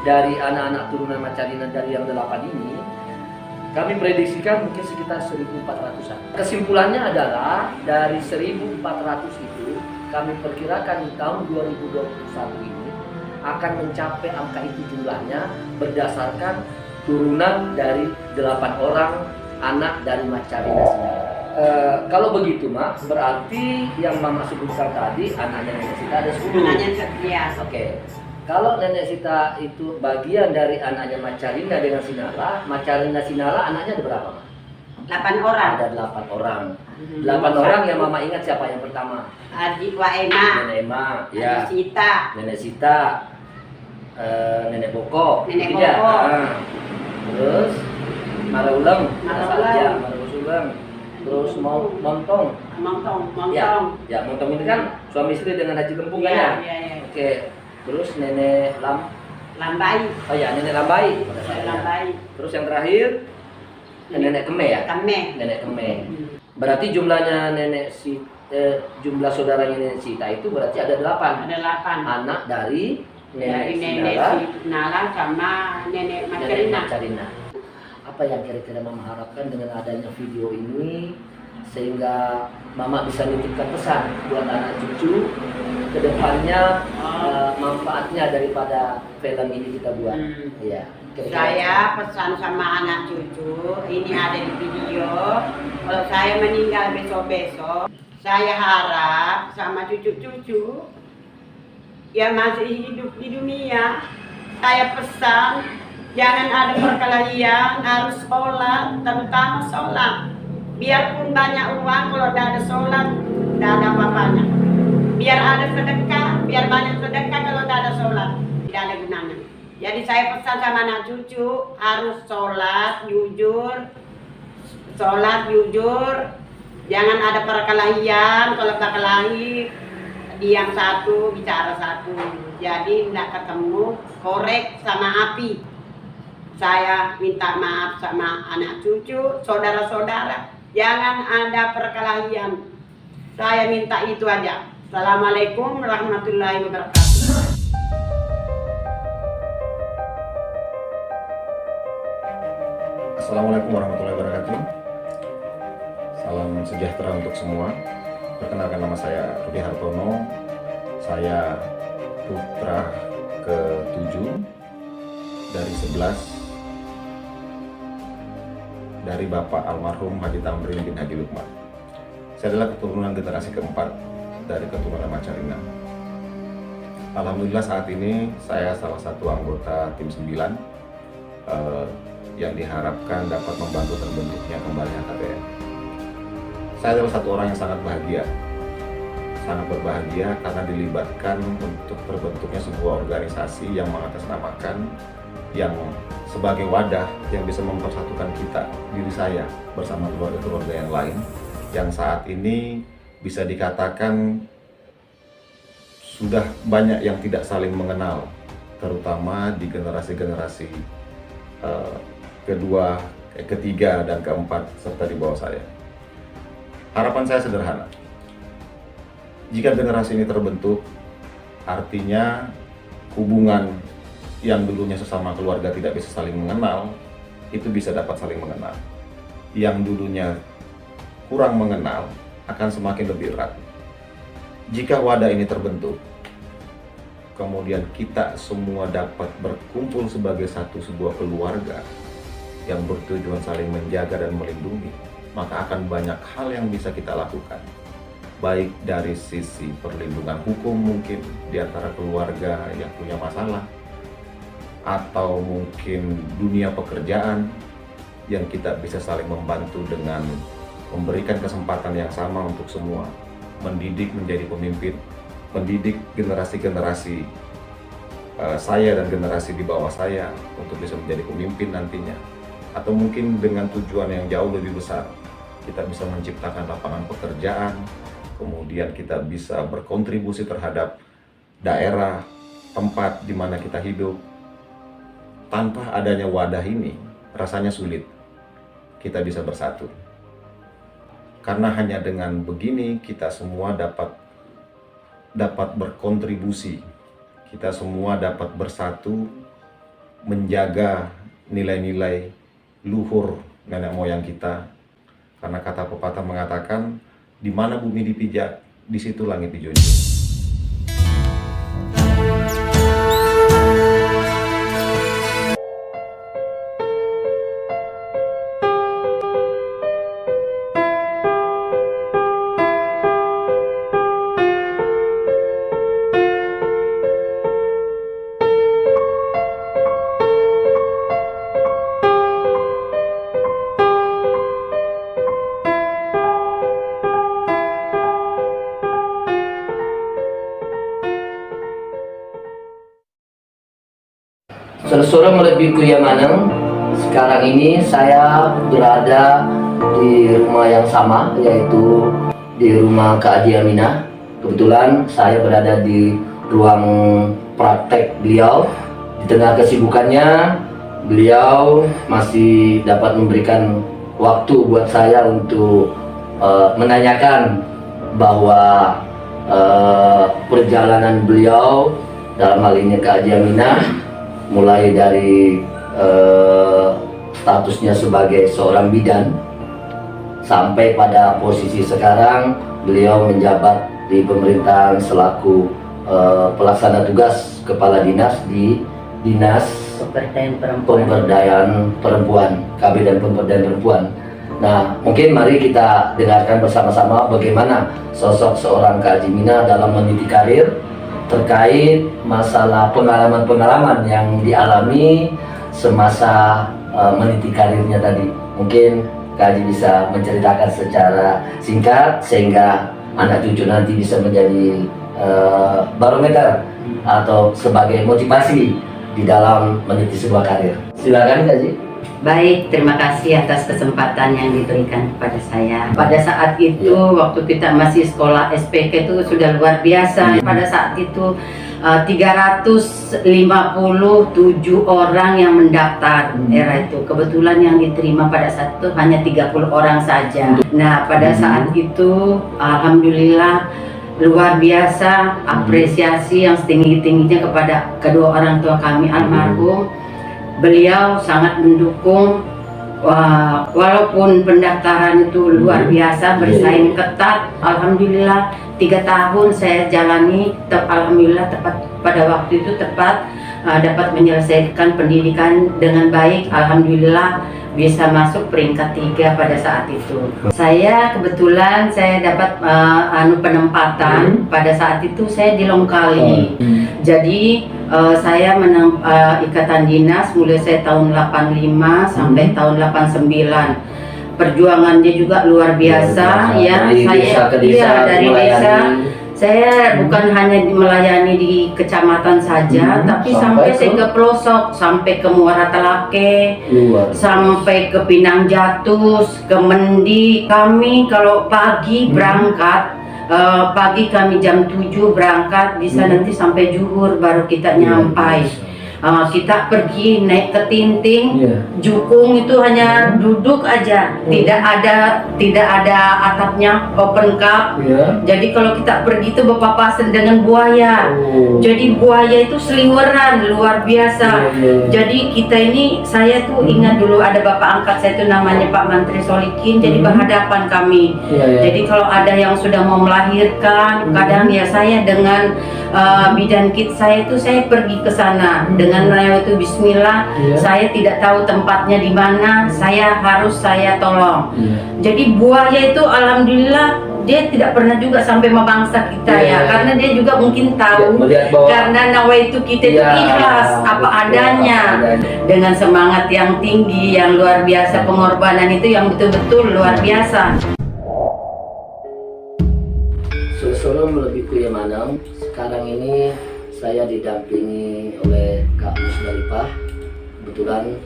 dari anak-anak turunan Macarina dari yang 8 ini, kami prediksikan mungkin sekitar 1.400-an. Kesimpulannya adalah dari 1.400 itu kami perkirakan di tahun 2021 ini akan mencapai angka itu jumlahnya berdasarkan turunan dari 8 orang anak dari Macarina Sinala. Kalau begitu, Mak, berarti yang Mama sebutkan tadi anaknya Nenek Sita ada 10. Anaknya sekian. Oke. Kalau Nenek Sita itu bagian dari anaknya Macarina dengan Sinala, Macarina Sinala anaknya ada berapa, Mak? 8 orang. Ada 8 orang. 8 orang yang mama ingat siapa yang pertama? Adik Wa Ema, Nenek Ema, Adik ya. Sita, Nenek Sita, Nenek Boko, Nenek tiga. Boko. Terus Marauleng, Marauleng. ya, Marauleng. Terus Montong, Montong, ya, Montong. ya Montong ini kan suami istri dengan Haji Kempung kan Iya, ya. iya, iya. Oke, terus Nenek Lambai, oh ya Nenek Lambai. pada saat itu. Lambai, Terus yang terakhir Nenek Keme ya. Kame. Nenek Keme. Berarti jumlahnya jumlah saudaranya Nenek Sita itu berarti ada 8 Ada 8. anak dari Dari Nenek nenek Sinala, Sinala sama nenek Nenek Macarina. Macarina. Apa yang kira-kira Mama harapkan dengan adanya video ini sehingga Mama bisa nitipkan pesan buat anak cucu ke depannya manfaatnya daripada film ini kita buat. Iya. Kira-kira. Saya pesan sama anak cucu, ini ada di video. Kalau saya meninggal besok-besok, saya harap sama cucu-cucu yang masih hidup di dunia, saya pesan jangan ada perkelahian, harus sholat, terutama sholat. Biarpun banyak uang, kalau tidak ada sholat, tidak ada apa-apanya. Biar ada sedekah, biar banyak sedekah, kalau tidak ada sholat, tidak ada gunanya. Jadi saya pesan sama anak cucu, harus sholat, jujur, jangan ada perkelahian, kalau berkelahi, diam satu, bicara satu. Jadi tidak ketemu, korek sama api. Saya minta maaf sama anak cucu, saudara-saudara, jangan ada perkelahian. Saya minta itu aja. Assalamualaikum warahmatullahi wabarakatuh. Assalamualaikum warahmatullahi wabarakatuh. Salam sejahtera untuk semua. Perkenalkan, nama saya Rudi Hartono. Saya putra ke-7 dari 11 dari Bapak almarhum Haji Tamrin bin Haji Lukman. Saya adalah keturunan generasi keempat dari keturunan Macarina. Alhamdulillah saat ini saya salah satu anggota tim 9 yang diharapkan dapat membantu terbentuknya kembali HKBN. Saya adalah satu orang yang sangat berbahagia karena dilibatkan untuk terbentuknya sebuah organisasi yang mengatasnamakan, yang sebagai wadah yang bisa mempersatukan kita, diri saya bersama keluarga-keluarga yang lain, yang saat ini bisa dikatakan sudah banyak yang tidak saling mengenal, terutama di generasi-generasi kedua, ketiga, dan keempat, serta di bawah saya. Harapan saya sederhana. Jika generasi ini terbentuk, artinya hubungan yang dulunya sesama keluarga tidak bisa saling mengenal, itu bisa dapat saling mengenal. Yang dulunya kurang mengenal, akan semakin lebih erat. Jika wadah ini terbentuk, kemudian kita semua dapat berkumpul sebagai sebuah keluarga yang bertujuan saling menjaga dan melindungi, maka akan banyak hal yang bisa kita lakukan, baik dari sisi perlindungan hukum mungkin di antara keluarga yang punya masalah, atau mungkin dunia pekerjaan yang kita bisa saling membantu dengan memberikan kesempatan yang sama untuk semua, mendidik menjadi pemimpin, mendidik generasi-generasi saya dan generasi di bawah saya untuk bisa menjadi pemimpin nantinya. Atau mungkin dengan tujuan yang jauh lebih besar, kita bisa menciptakan lapangan pekerjaan, kemudian kita bisa berkontribusi terhadap daerah, tempat di mana kita hidup. Tanpa adanya wadah ini, rasanya sulit kita bisa bersatu. Karena hanya dengan begini kita semua dapat berkontribusi, kita semua dapat bersatu menjaga nilai-nilai luhur nenek moyang kita. Karena kata pepatah mengatakan, di mana bumi dipijak, di situ langit dijunjung. Seseorang lebih kuyamaneng. Sekarang ini saya berada di rumah yang sama, yaitu di rumah Kak Haji Aminah. Kebetulan saya berada di ruang praktek beliau. Di tengah kesibukannya, beliau masih dapat memberikan waktu buat saya untuk menanyakan bahwa perjalanan beliau dalam hal ini Kak Haji Aminah, mulai dari statusnya sebagai seorang bidan sampai pada posisi sekarang beliau menjabat di pemerintahan selaku pelaksana tugas kepala dinas di Dinas Pemberdayaan Perempuan, KB dan Pemberdayaan Perempuan. Nah, mungkin mari kita dengarkan bersama-sama bagaimana sosok seorang Kak Haji Aminah dalam meniti karir, terkait masalah pengalaman-pengalaman yang dialami semasa meniti karirnya tadi. Mungkin Kak Haji bisa menceritakan secara singkat sehingga anak cucu nanti bisa menjadi barometer atau sebagai motivasi di dalam meniti sebuah karir. Silakan Kak Haji. Baik, terima kasih atas kesempatan yang diberikan kepada saya. Pada saat itu, waktu kita masih sekolah SPK itu sudah luar biasa. Pada saat itu 357 orang yang mendaftar era itu. Kebetulan yang diterima pada saat itu hanya 30 orang saja. Nah, pada saat itu alhamdulillah luar biasa apresiasi yang setinggi-tingginya kepada kedua orang tua kami almarhum. Beliau sangat mendukung, walaupun pendaftaran itu luar biasa, bersaing ketat. Alhamdulillah 3 tahun saya jalani, alhamdulillah tepat pada waktu itu dapat menyelesaikan pendidikan dengan baik. Alhamdulillah bisa masuk peringkat 3 pada saat itu. Saya kebetulan dapat penempatan pada saat itu saya di Longkali. Jadi saya ikatan dinas mulai saya tahun 85 sampai tahun 89. Perjuangannya juga luar biasa ya. Saya dari desa. Saya bukan hanya melayani di kecamatan saja, tapi sampai saya ke pelosok, sampai ke Muara Telake, sampai ke Pinang Jatus, ke Mendi. Kami kalau pagi berangkat, pagi kami jam 7 berangkat, bisa nanti sampai zuhur baru kita nyampai. Kita pergi naik ke Tinting, Jukung itu hanya duduk aja, tidak ada atapnya, open cup. Jadi kalau kita pergi itu berpapasan dengan buaya. Jadi buaya itu seliweran luar biasa. Jadi kita ini, saya tuh ingat dulu ada bapak angkat saya itu namanya Pak Mantri Solikin. Jadi berhadapan kami. Jadi kalau ada yang sudah mau melahirkan, kadang ya saya dengan bidan kit saya itu saya pergi ke sana dengan melewati bismillah. Saya tidak tahu tempatnya di mana, saya tolong. Jadi buaya itu alhamdulillah dia tidak pernah juga sampai membangsa kita ya, karena dia juga mungkin tahu karena nawaitu kita itu ikhlas apa adanya, dengan semangat yang tinggi yang luar biasa, pengorbanan itu yang betul-betul luar biasa. Solo lebih kuyamaneng. Sekarang ini saya didampingi oleh Kak Musdalifah. Kebetulan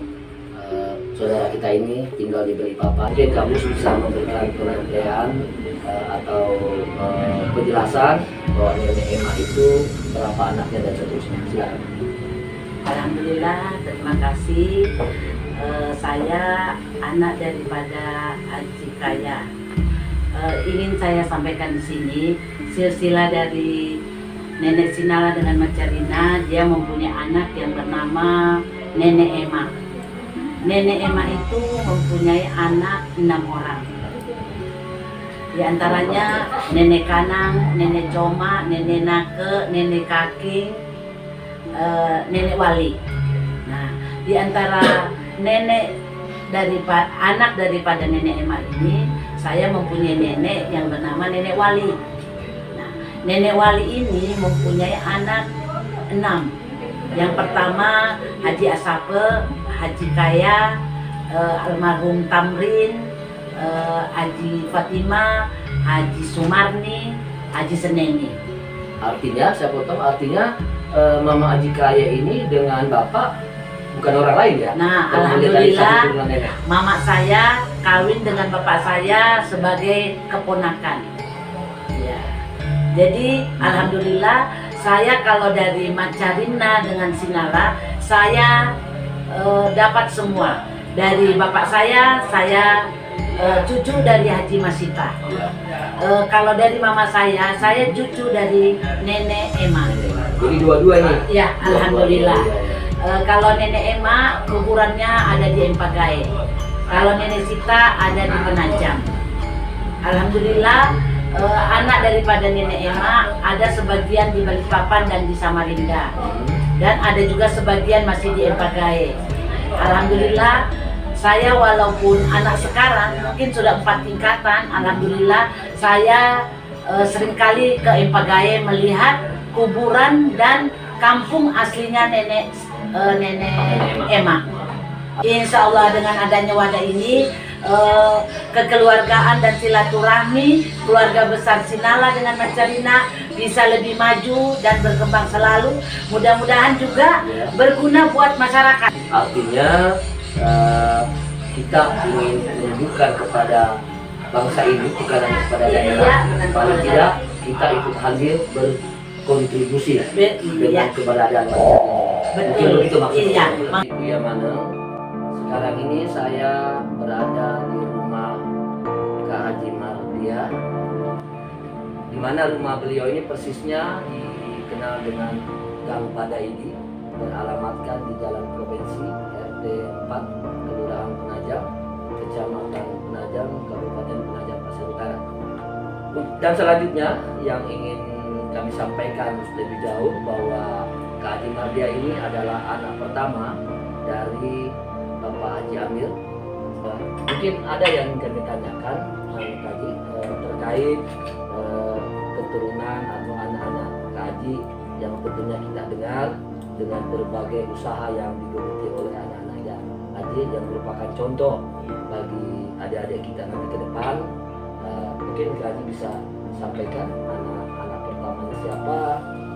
saudara kita ini tinggal di Balikpapan. Mungkin Kak Mus bisa memberikan pengertian atau penjelasan bahwa Nenek Emma itu berapa anaknya dan seterusnya. Silakan. Alhamdulillah, terima kasih. Saya anak daripada Haji Kaya. Ingin saya sampaikan di sini silsilah dari Nenek Sinala dengan Macarina. Dia mempunyai anak yang bernama Nenek Emma. Nenek Emma itu mempunyai anak 6 orang. Di antaranya Nenek Kanang, Nenek Coma, Nenek Nake, Nenek Kaki, Nenek Wali. Nah, di antara anak daripada Nenek Emma ini, saya mempunyai nenek yang bernama Nenek Wali. Nah, Nenek Wali ini mempunyai anak 6. Yang pertama Haji Asape, Haji Kaya, almarhum Tamrin, Haji Fatima, Haji Sumarni, Haji Seneni. Artinya, saya potong, artinya Mama Haji Kaya ini dengan Bapak bukan orang lain ya. Nah, Kalau melihat dari alhamdulillah satu turunan nenek. mama saya kawin dengan bapak saya sebagai keponakan. Ya. Jadi alhamdulillah saya kalau dari Macarina dengan Sinala saya dapat semua. Dari bapak saya cucu dari Haji Masita. Kalau dari mama saya cucu dari Nenek Ema. Jadi dua-dua ini. Ya, alhamdulillah. Kalau Nenek Ema kuburannya ada di Empagae. Kalau Nenek Sita ada di Penajam. Alhamdulillah anak daripada Nenek Ema ada sebagian di Balikpapan dan di Samarinda. Dan ada juga sebagian masih di Empagae. Alhamdulillah saya walaupun anak sekarang mungkin sudah 4 tingkatan, alhamdulillah saya seringkali ke Empagae melihat kuburan dan kampung aslinya Nenek Ema. Insya Allah dengan adanya wadah ini kekeluargaan dan silaturahmi keluarga besar Sinala dengan Macarina bisa lebih maju dan berkembang selalu. Mudah-mudahan juga berguna buat masyarakat. Artinya kita ingin menunjukkan kepada bangsa ini, bukan hanya kepada daerah, paling tidak kita ikut hadir berkontribusi dengan keberadaan masyarakat. Mungkin begitu maksudnya. Ibu Yamaneng, sekarang ini saya berada di rumah Kak Haji Mardia, di mana rumah beliau ini persisnya dikenal dengan Gang Padaidi, beralamatkan di Jalan Provinsi RT 4 Kelurahan Penajam, Kecamatan Penajam, Kabupaten Penajam Pasir Utara. Dan selanjutnya yang ingin kami sampaikan lebih jauh bahwa Kak Haji Mardia ini adalah anak pertama dari Bapak Haji Amir. Mungkin ada yang ingin kami tanyakan Kak Haji terkait keturunan atau anak-anak Kak Haji yang tentunya kita dengar dengan berbagai usaha yang digeluti oleh anak-anak Haji yang merupakan contoh bagi adik-adik kita nanti ke depan. Mungkin Kak Haji bisa sampaikan anak pertamanya siapa,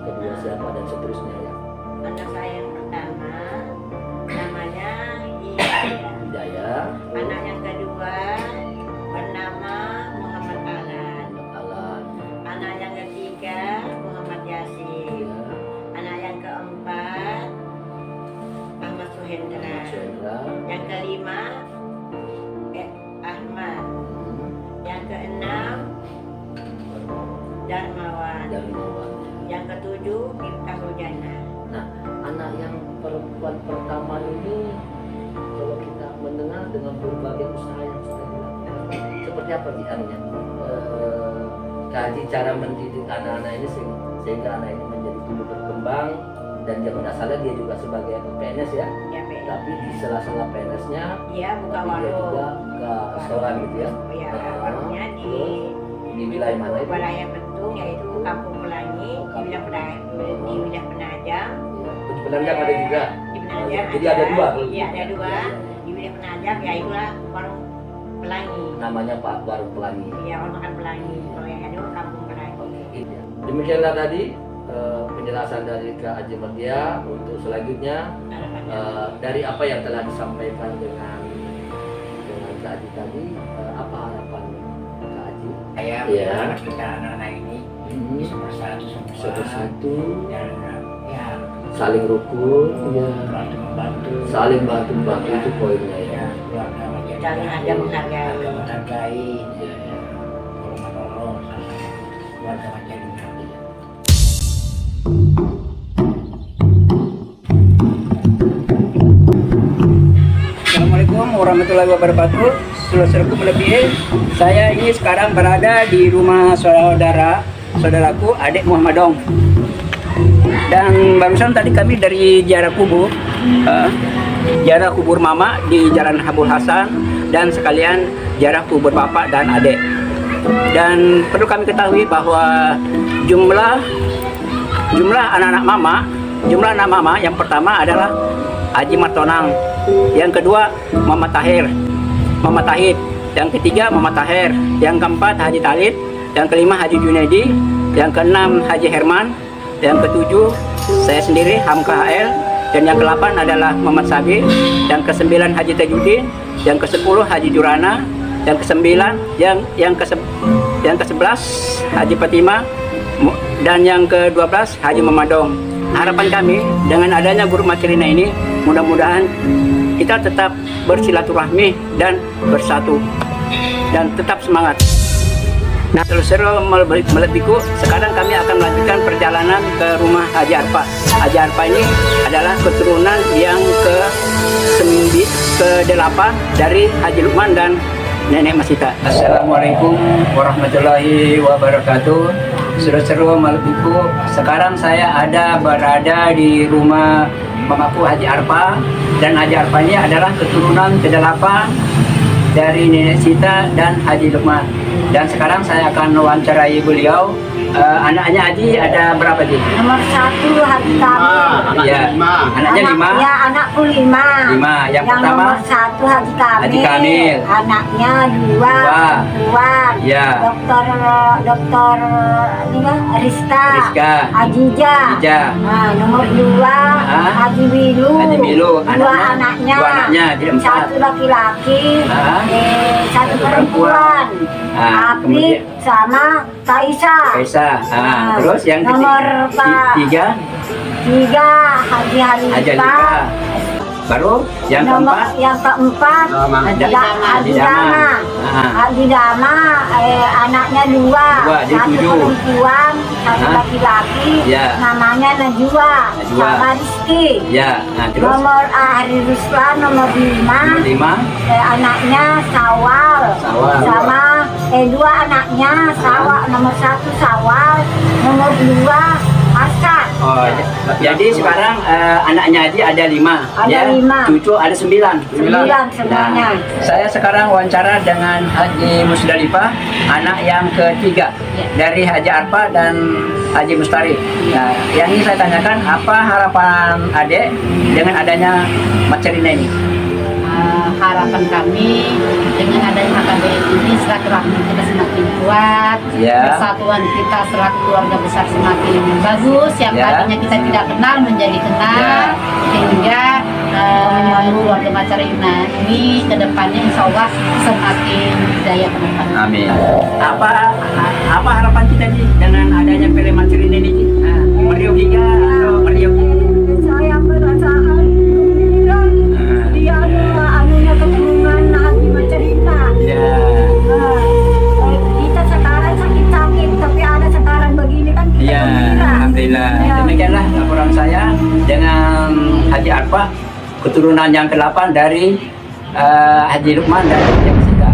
kedua siapa, dan seterusnya ya. Anak saya yang pertama namanya Hidayah. Anak yang kedua bernama Muhammad Alan. Anak yang ketiga Muhammad Yasin. Anak yang keempat Ahmad Suhendra. Yang kelima Ahmad. Yang keenam Darmawan. Yang ketujuh Miftahul Jannah. Nah, anak yang perempuan pertama ini kalau kita mendengar dengan berbagai usaha yang sudah dilakukan, seperti apa sih anunya? Kaji cara mendidik anak-anak ini sehingga anak ini menjadi tumbuh berkembang, dan dia tidak salah dia juga sebagai PNS ya. Ya, Tapi di sela-sela PNS-nya dia buka dia juga warung. buka restoran gitu ya. Ya, warungnya di wilayah mana itu? Wilayah Bentung, yaitu Kampung Pelangi, di wilayah Penajam. Di Penajam ada juga. Di Penajam Jadi ada dua. Iya, ada dua. Di wilayah Penajam, ya itulah warung Pelangi. Namanya Pak Warung Pelangi. Iya, warung makan Pelangi. Kalau yang ada Kampung Pelangi. Demikianlah tadi penjelasan dari Kak Haji Mardia. Untuk selanjutnya dari apa yang telah disampaikan dengan Kak Haji tadi, apa harapan Kak Haji? Saya Ya. kita anak-anak ini bisa bersatu semua. Satu-satu Dan ya saling rukun, ya. membantu. Saling bantu-bantu itu poinnya ya. Ya, keluarga menjadi Saling ada menghargai. keluarga menghargai. Ya, ya. Kalau menolong keluarga menjadi nabi. Assalamualaikum warahmatullahi wabarakatuh. Saudaraku melebihi, saya ini sekarang berada di rumah saudaraku adik Muhammad Dong. Dan barusan tadi kami dari ziarah kubur, ziarah kubur mama di Jalan Habul Hasan, dan sekalian ziarah kubur bapak dan adik. Dan perlu kami ketahui bahwa jumlah anak-anak mama yang pertama adalah Haji Martonang, yang kedua Mama Tahid, yang ketiga Mama Tahir, yang keempat Haji Talid, yang kelima Haji Junaidi, yang keenam Haji Herman, yang ketujuh saya sendiri Hamka HL, dan yang ke-8 adalah Muhammad Sabir, yang ke-9 Haji Tajuddin, yang ke-10 Haji Jurana, yang ke-9 yang ke-11 Haji Fatima, dan yang ke-12 Haji Mamadong. Harapan kami dengan adanya guru Macerina ini, mudah-mudahan kita tetap bersilaturahmi dan bersatu dan tetap semangat. Nah, Selusero Meletiku, sekarang kami akan melanjutkan perjalanan ke rumah Haji Arfa. Haji Arfa ini adalah keturunan yang ke-8 dari Haji Lukman dan Nenek Masita. Assalamualaikum warahmatullahi wabarakatuh. Selusero Meletiku, sekarang saya berada di rumah mamaku Haji Arfa, dan Haji Arfa ini adalah keturunan ke-8 dari Nenek Sita dan Haji Lukman. Dan sekarang saya akan wawancarai beliau. Anaknya Haji ada berapa, Ji? Nomor 1 Haji Kamil. Ya. Anaknya 5? Ya, anakku 5. 5. Yang pertama? Nomor 1 Haji Kamil. Haji Kamil. Anaknya 2. Perempuan. Ya. Dokter Rizka. Ajija. Nah, nomor 2 Haji Bilu. Haji Bilu. 2 anaknya. 2 anaknya. Jadi 4. 1 laki-laki. 1 perempuan. Apik sama Kaisa. Terus yang nomor 3 Haji Halifah. Baru yang keempat? Yang keempat Haji Dama. Haji Dama anaknya 2. 1 perempuan, 1 laki-laki. Namanya Najwa sama Rizky. Terus? Nomor Ahri Ruslan nomor 5. Anaknya Sawal. Sama 2 anaknya nomor 1 Sawal, nomor 2 Hasan. Oh, jadi sekarang anaknya Haji ada 5. Ada 5. Cucu ada 9. 9 semuanya. Nah, saya sekarang wawancara dengan Haji Musdalifah, anak yang ke-3 dari Haji Arfa dan Haji Mustari. Nah, yang ini saya tanyakan, apa harapan adik dengan adanya Macerina ini? Harapan kami dengan adanya HKBN ini, silaturahmi kita semakin kuat, persatuan kita selaku keluarga besar semakin bagus, yang tadinya kita tidak kenal menjadi kenal, sehingga keluarga Macerina ini ke depannya insya Allah semakin jaya ke depan. Amin. Apa harapan kita nih dengan adanya film Macerina ini? Meriuh hingga atau meriuh? Saya perasaan dia adalah keturunan Haji Macerina. Kita sekarang sakit-sakit, tapi ada sekarang begini kan kita gembira. Alhamdulillah. Demikianlah laporan saya dengan Haji Arfa, keturunan yang ke-8 dari Haji Lukman dan Haji Masita.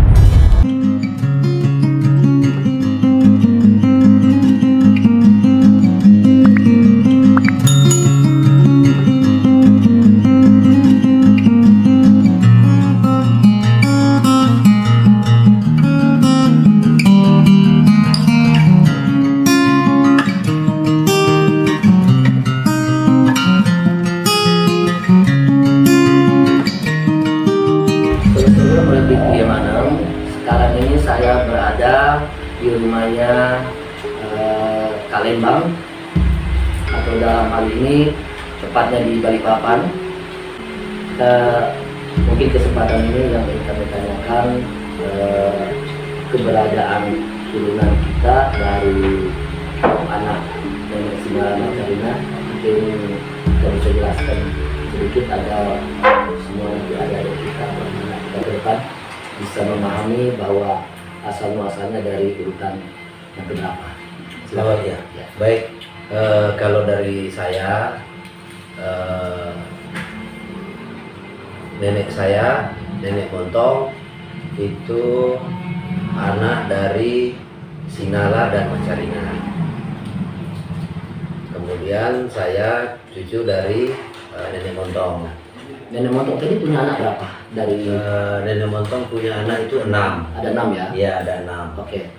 Sekarang ini saya berada di rumahnya Kalembang, atau dalam hal ini tepatnya di Balikpapan. Mungkin kesempatan ini yang ingin kami tanyakan, keberadaan turunan kita dari anak Nenek Sina Macerina. Mungkin kita bisa jelaskan sedikit agar semua nanti adik-adik kita ke depan bisa memahami bahwa asal muasalnya dari urutan yang berapa. Selamat ya. Baik, kalau dari saya, nenek saya, Nenek Montong, itu anak dari Sinala dan Macerina. Kemudian saya cucu dari Nenek Montong. Nenek Montong tadi punya anak berapa? Dari Nenek Montong punya anak itu 6. Ada 6 ya? Iya, ada 6. Oke.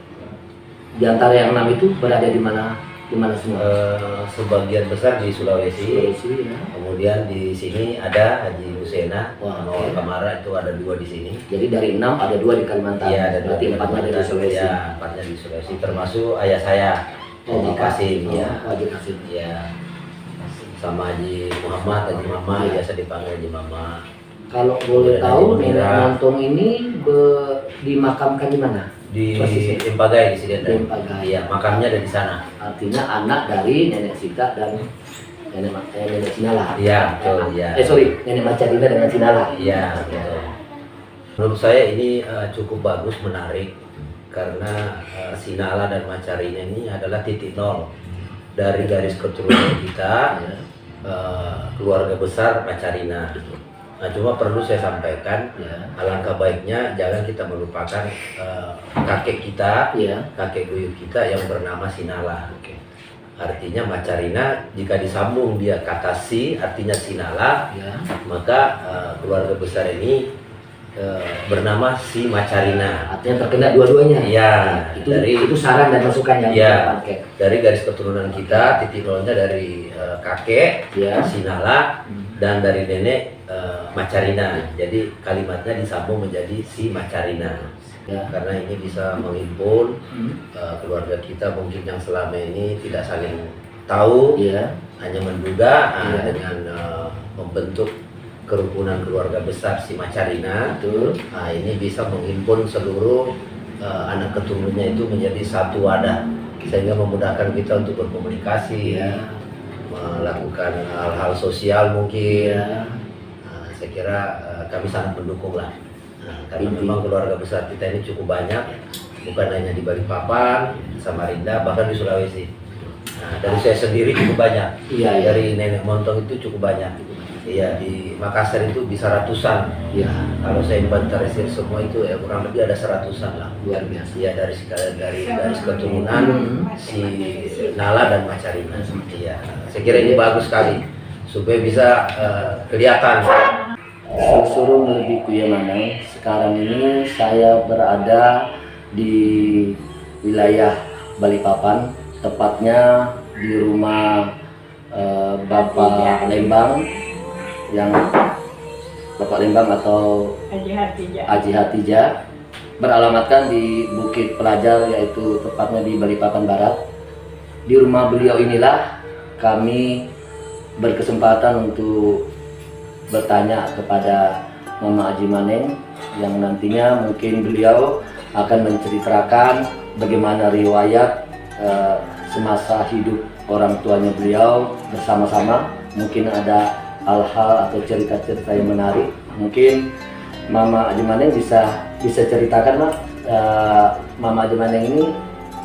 Di antara yang 6 itu berada di mana? Di mana semua? Sebagian besar di Sulawesi. Ya. Kemudian di sini ada Haji Husena, Mawar Kamara, itu ada 2 di sini. Jadi dari 6 ada 2 di Kalimantan. Iya, ada 2. Berarti 4-nya dari Sulawesi. Iya, 4-nya di Sulawesi, termasuk ayah saya, Haji Kasim. Haji Kasim. Iya. sama Haji Muhammad, Haji Mama, biasa dipanggil Haji Mama. Kalau boleh Haji tahu, Nenek Mira. Montong ini dimakamkan di mana? Di Persisnya? Impagai di sini ada. Impagai. Iya, makamnya ada di sana. Artinya anak dari Nenek Sita dan Nenek Sinala. Iya, betul, iya. Sorry, Nenek Macarina dengan Sinala. Iya, betul. Menurut saya ini cukup bagus, menarik karena Sinala dan Macarina ini adalah titik nol dari garis keturunan kita, keluarga besar Macarina. Nah, cuma perlu saya sampaikan, alangkah baiknya jangan kita melupakan kakek kita, kakek buyut kita yang bernama Sinala. Artinya Macarina jika disambung dia kata si, artinya Sinala, maka keluarga besar ini bernama si Macarina. Artinya terkena dua-duanya. Iya. Itu saran dan masukan yang ya, kita pakai. dari garis keturunan kita, titik nolnya dari kakek Sinala dan dari nenek Macarina. Jadi kalimatnya disambung menjadi si Macarina. Karena ini bisa menghimpun keluarga kita mungkin yang selama ini tidak saling tahu, hanya menduga dengan membentuk kerukunan keluarga besar si Macarina. Nah, ini bisa menghimpun seluruh anak keturunannya itu menjadi satu wadah, sehingga memudahkan kita untuk berkomunikasi, melakukan hal-hal sosial mungkin. Nah, saya kira kami sangat mendukung lah. Karena memang keluarga besar kita ini cukup banyak, bukan hanya di Balikpapan, Samarinda, bahkan di Sulawesi. Nah, dari saya sendiri cukup banyak, dari Nenek Montong itu cukup banyak. Iya, di Makassar itu bisa ratusan. Kalau saya inventarisir semua itu kurang lebih ada 100-an lah. Luar biasa. Iya, dari garis keturunan si Nala dan Macarina. Iya, saya kira ini bagus sekali supaya bisa kelihatan. Suruh lebih Kuyamanang. Sekarang ini saya berada di wilayah Balikpapan, tepatnya di rumah Bapak Lembang, yang Bapak Lembang atau Haji Hatijah, beralamatkan di Bukit Pelajar, yaitu tepatnya di Balikpapan Barat. Di rumah beliau inilah kami berkesempatan untuk bertanya kepada Mama Haji Maneng, yang nantinya mungkin beliau akan menceritakan bagaimana riwayat semasa hidup orang tuanya beliau bersama-sama. Mungkin ada hal-hal atau cerita-cerita yang menarik. Mungkin Mama Haji Maneng bisa ceritakan, Mak, Mama Haji Maneng ini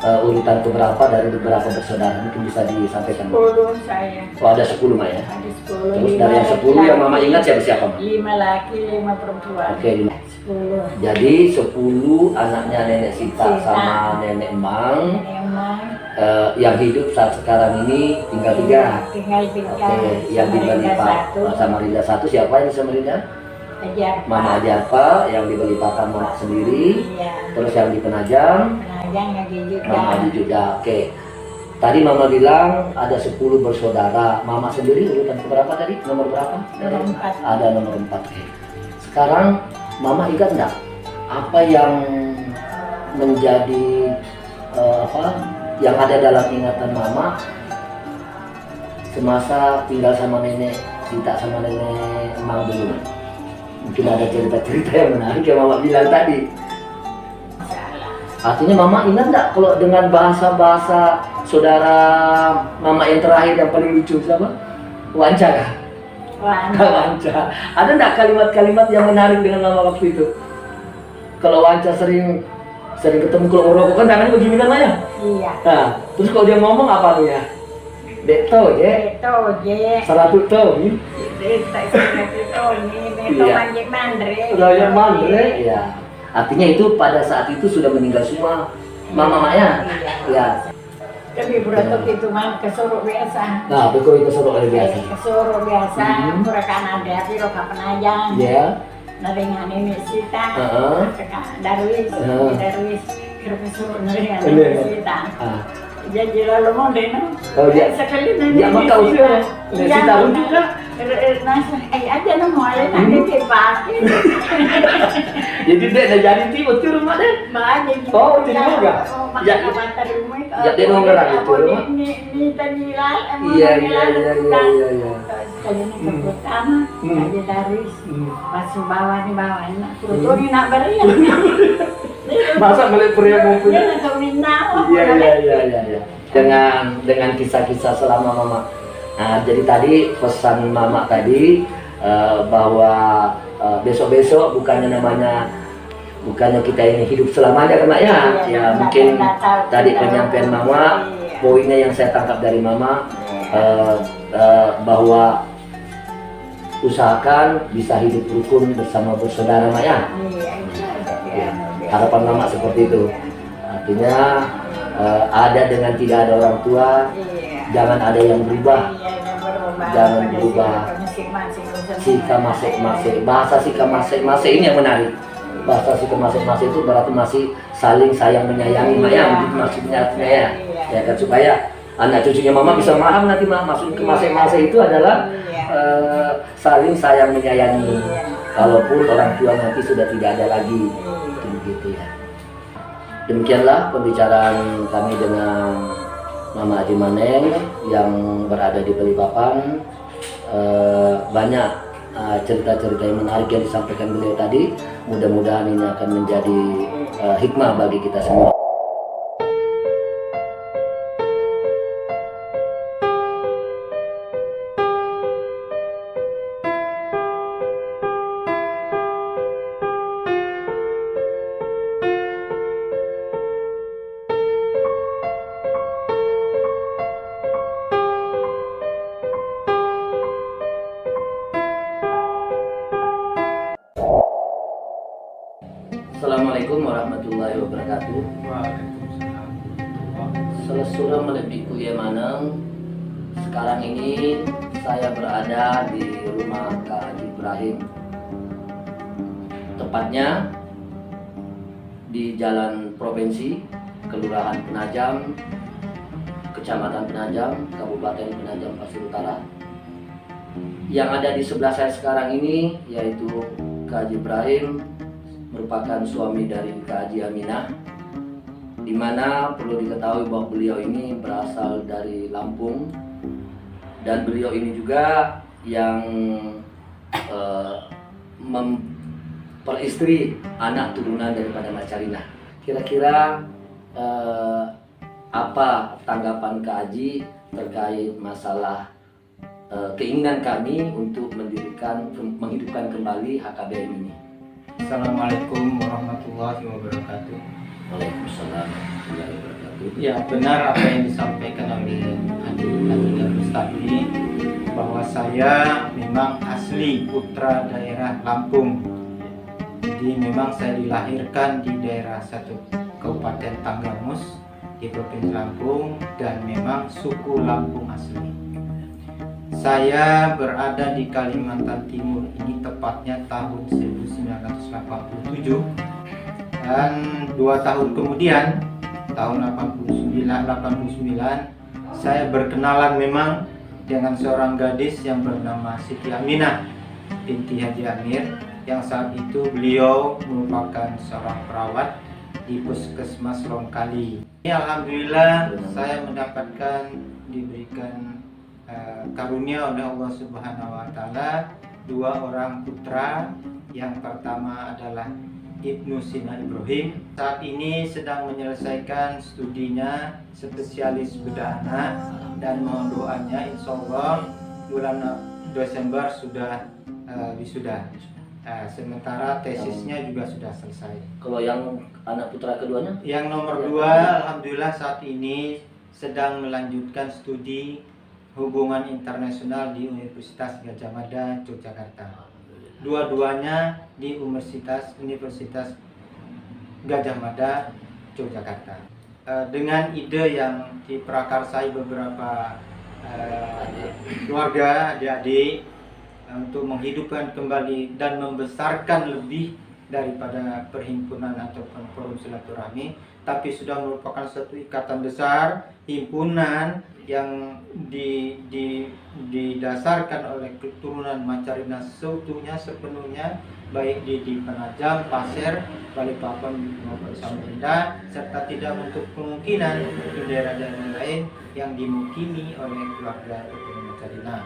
urutan keberapa dari beberapa bersaudara, mungkin bisa disampaikan. 10 saya. Oh, ada 10, Mak, ya? Ada 10. Terus dari yang 10 yang Mama ingat siapa, Mak? 5 laki, 5 perempuan. Oke, 10. Jadi 10 anaknya Nenek Sita sama Nenek Emang. Yang hidup saat sekarang ini tinggal 3. Tinggal 3. Oke, yang di Balikpapan Samarinda 1 siapa yang di Samarinda? Mama Ajarpa, yang di Balikpapan Mama sendiri. Terus yang di Penajam? Penajam lagi juga. Mama Adi juga. Oke. Tadi Mama bilang ada 10 bersaudara. Mama sendiri urutan keberapa tadi? Nomor berapa? Nomor 4. Ada nomor 4. Sekarang Mama ingat nggak apa yang menjadi yang ada dalam ingatan Mama semasa tinggal sama Nenek Sita sama Nenek Emang dulu? Mungkin ada cerita-cerita yang menarik yang Mama bilang tadi. Artinya Mama ingat nggak kalau dengan bahasa-bahasa saudara Mama yang terakhir yang paling lucu siapa? Wanca kah? Wanca. Ada nggak kalimat-kalimat yang menarik dengan Mama waktu itu? Kalau Wanca sering ketemu kalau ngerokok kan tangannya begini kan, Maya? Iya. Nah, terus kalau dia ngomong apa tuh ya? Dekto je. Dekto je. Saratu to ni. Dekto ni. Dekto manjek mandre. Manjek mandre. Ya. Artinya itu pada saat itu sudah meninggal semua mama-mamanya. Ya. Tapi berotot itu mah kesuruh biasa. Nah, betul itu kesuruh biasa. Kesuruh biasa. Mereka ada piro kapan aja. Ya. Naringan ini Sita. Darwis. Kira kesuruh naringan ini Sita. Jadi lalu mau deh, oh dia sekali dia mau kau sih, Sita juga. Aja nemu alih nanti dipakai. Jadi dek dah jadi ti betul rumah deh. Banyak. Oh, tidak juga. Ya. Mata rumah itu Ya dia nomor itu. Ini tadilah emang Iya. Kali ini pertama aja dari pas bawah nih terus ini nak beri ya. Masa melihat pria ngumpul? Dia nak minang. Iya. Dengan kisah-kisah selama mama. Nah, jadi tadi pesan mama tadi bahwa besok-besok bukannya kita ini hidup selamanya kan Mak ya? Ya mungkin tadi penyampaian mama, poinnya yang saya tangkap dari mama bahwa usahakan bisa hidup rukun bersama bersaudara Mak ya? Harapan mama seperti itu. Artinya ada dengan tidak ada orang tua, jangan ada yang berubah, jangan berubah. Sikap masing-masing, bahasa sikap masing-masing ini yang menarik. Bahasa sikap masing-masing itu berarti masih saling sayang menyayangi Mak ya, begitu maksudnya ya. Ya kan supaya anak cucunya mama bisa paham nanti Mak, maksud ke masing-masing itu adalah saling sayang menyayangi. Kalaupun orang tua nanti sudah tidak ada lagi, begitu ya. Demikianlah pembicaraan kami dengan Mama Haji Maneng yang berada di Balikpapan. Banyak cerita-cerita yang menarik yang disampaikan beliau tadi. Mudah-mudahan ini akan menjadi hikmah bagi kita semua. Assalamualaikum warahmatullahi wabarakatuh. Selesura melebiku ya maneng. Sekarang ini saya berada di rumah Kak Haji Ibrahim. Tepatnya di Jalan Provinsi, Kelurahan Penajam, Kecamatan Penajam, Kabupaten Penajam Pasir Utara. Yang ada di sebelah saya sekarang ini yaitu Kak Haji Ibrahim, merupakan suami dari Kak Haji Aminah, di mana perlu diketahui bahwa beliau ini berasal dari Lampung dan beliau ini juga yang memperistri anak turunan daripada Macarina. Kira-kira apa tanggapan Kak Haji terkait masalah keinginan kami untuk menghidupkan kembali HKBM ini? Assalamualaikum warahmatullahi wabarakatuh. Waalaikumsalam warahmatullahi wabarakatuh. Ya, benar apa yang disampaikan oleh Adik tadi, bahwa saya memang asli putra daerah Lampung. Jadi memang saya dilahirkan di daerah satu Kabupaten Tanggamus di Provinsi Lampung dan memang suku Lampung asli. Saya berada di Kalimantan Timur ini tepatnya tahun 1987 dan 2 tahun kemudian tahun 89 saya berkenalan memang dengan seorang gadis yang bernama Siti Aminah binti Haji Amir, yang saat itu beliau merupakan seorang perawat di Puskesmas Longkali. Alhamdulillah saya diberikan karunia oleh Allah Subhanahu wa Ta'ala 2 orang putra. Yang pertama adalah Ibnu Sina Ibrahim, saat ini sedang menyelesaikan studinya spesialis bedah anak dan mohon doanya insya Allah bulan Desember sudah wisuda. Sementara tesisnya juga sudah selesai. Kalau yang anak putra keduanya? Yang nomor 2 alhamdulillah saat ini sedang melanjutkan studi hubungan internasional di Universitas Gadjah Mada, Yogyakarta. Dua-duanya di Universitas Gadjah Mada, Yogyakarta. Dengan ide yang diprakarsai beberapa keluarga, adik-adik, untuk menghidupkan kembali dan membesarkan lebih daripada perhimpunan ataupun forum silaturahmi, tapi sudah merupakan satu ikatan besar, himpunan yang didasarkan oleh keturunan Macarina seutuhnya sepenuhnya, baik di Penajam, Pasir, Balikpapan maupun Samarinda, serta tidak menutup kemungkinan di daerah-daerah lain yang dimukimi oleh keluarga keturunan Macarina.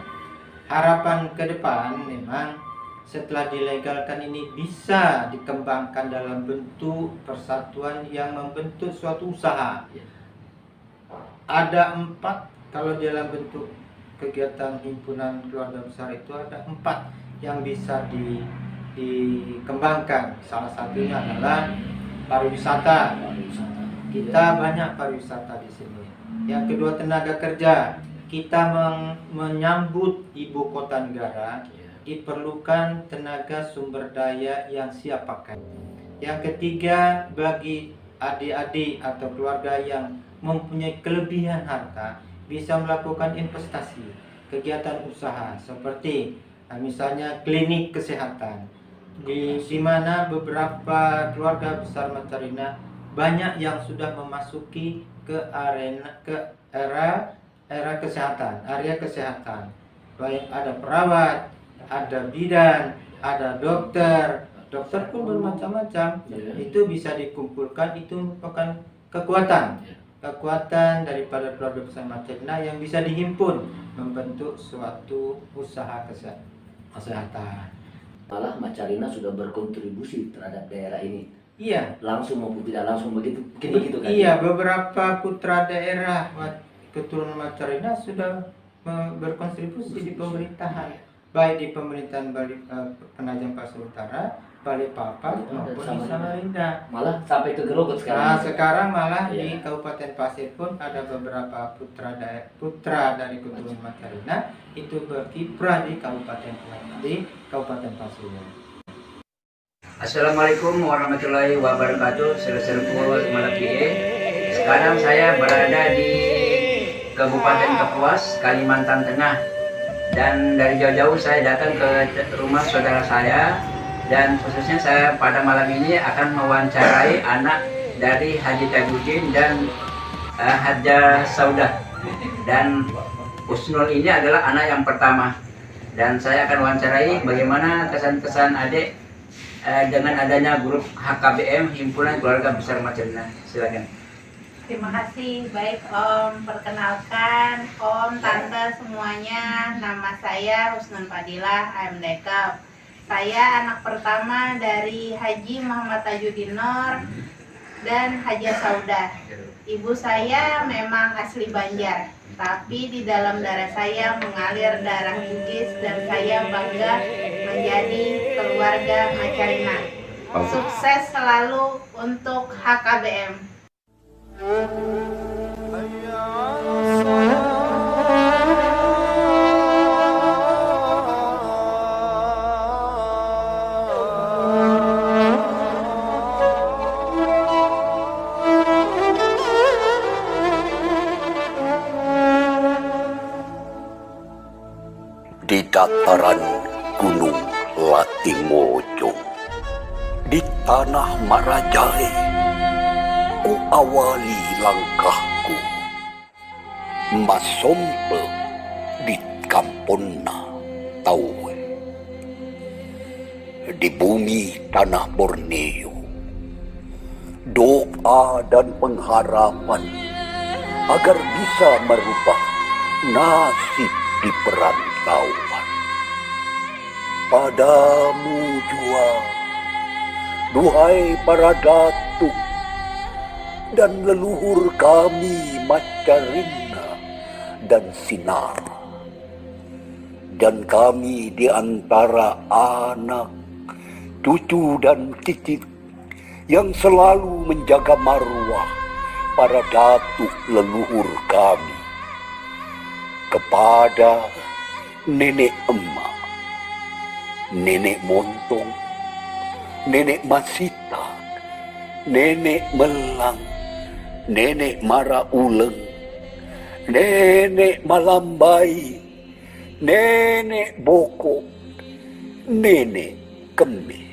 Harapan ke depan memang setelah dilegalkan ini bisa dikembangkan dalam bentuk persatuan yang membentuk suatu usaha. Ada 4, kalau dalam bentuk kegiatan himpunan keluarga besar itu ada 4 yang bisa dikembangkan. Salah satunya adalah pariwisata. Kita banyak pariwisata di sini. Yang kedua, tenaga kerja. Kita menyambut ibu kota negara, diperlukan tenaga sumber daya yang siap pakai. Yang ketiga, bagi adik-adik atau keluarga yang mempunyai kelebihan harta, bisa melakukan investasi, kegiatan usaha seperti misalnya klinik kesehatan, di mana beberapa keluarga besar Macarina banyak yang sudah memasuki ke era kesehatan, area kesehatan. Baik ada perawat, ada bidan, ada dokter pun bermacam-macam. Itu bisa dikumpulkan, itu merupakan kekuatan daripada keluarga besar Macarina yang bisa dihimpun membentuk suatu usaha kesehatan. Malah Macarina sudah berkontribusi terhadap daerah ini. Iya. Langsung maupun tidak langsung begitu kan? Iya, beberapa putra daerah keturunan Macarina sudah berkontribusi di pemerintahan, baik di pemerintahan Penajam Pasir Utara, Balikpapan maupun di Samarinda. Malah sampai ke Grogol sekarang. Nah, sekarang malah di Kabupaten Pasir pun ada beberapa putra dari keturunan Macarina itu berkiprah di Kabupaten Pasir. Assalamualaikum warahmatullahi wabarakatuh. Sekarang saya berada di Kabupaten Kapuas, Kalimantan Tengah, dan dari jauh-jauh saya datang ke rumah saudara saya, dan khususnya saya pada malam ini akan mewawancarai anak dari Haji Tajuddin dan Haja Saudah. Dan Husnul ini adalah anak yang pertama, dan saya akan wawancarai bagaimana kesan-kesan adik dengan adanya grup HKBM, Himpunan Keluarga Besar Macarina. Silakan. Terima kasih. Baik Om, perkenalkan Om, Tante semuanya. Nama saya Husnul Fadilah, AMDK. Saya anak pertama dari Haji Muhammad Tajuddin Nur dan Haja Saudah. Ibu saya memang asli Banjar, tapi di dalam darah saya mengalir darah Inggris dan saya bangga menjadi keluarga Macarina. Sukses selalu untuk HKBM. Di dataran Gunung Latimojong, di tanah Marajale, ku awali langkahku, masompe di Kamponna Taue, di bumi tanah Borneo. Doa dan pengharapan agar bisa merubah nasib di perantauan. Padamu jua, duhai para datuk dan leluhur kami Macarina dan Sinara, dan kami di antara anak, cucu dan cicit yang selalu menjaga marwah para datuk leluhur kami. Kepada nenek emak, nenek montong, nenek masita, nenek melang, nenek mara uleng, nenek malambai, nenek boko, nenek keme,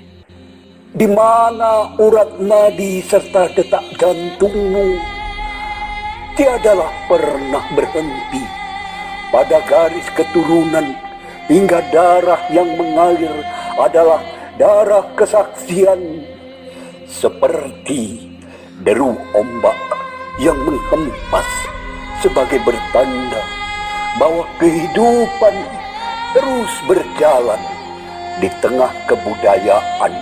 di mana urat nadi serta detak jantungmu tiadalah pernah berhenti pada garis keturunan, hingga darah yang mengalir adalah darah kesaksian, seperti deru ombak yang menghempas sebagai bertanda bahwa kehidupan terus berjalan di tengah kebudayaan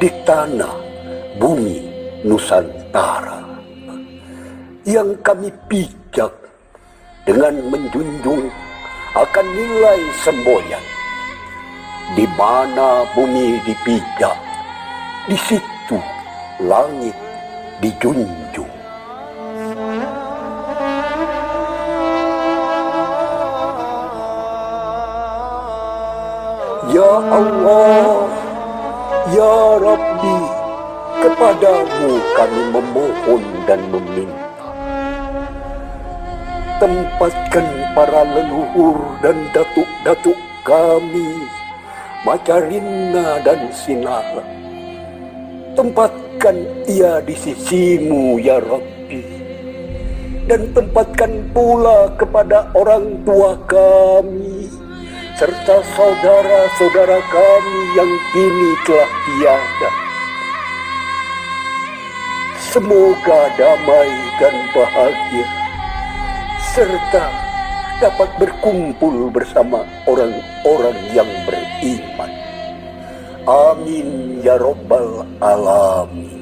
di tanah bumi Nusantara yang kami pijak dengan menjunjung akan nilai semboyan. Di mana bumi dipijak, di situ langit dijunjung. Ya Allah, Ya Rabbi, kepadamu kami memohon dan meminta. Tempatkan para leluhur dan datuk-datuk kami, Macarina dan Sinala. Tempatkan ia di sisimu, Ya Rabbi. Dan tempatkan pula kepada orang tua kami, serta saudara-saudara kami yang kini telah tiada. Semoga damai dan bahagia, serta dapat berkumpul bersama orang-orang yang beriman. Amin ya Rabbal Alamin.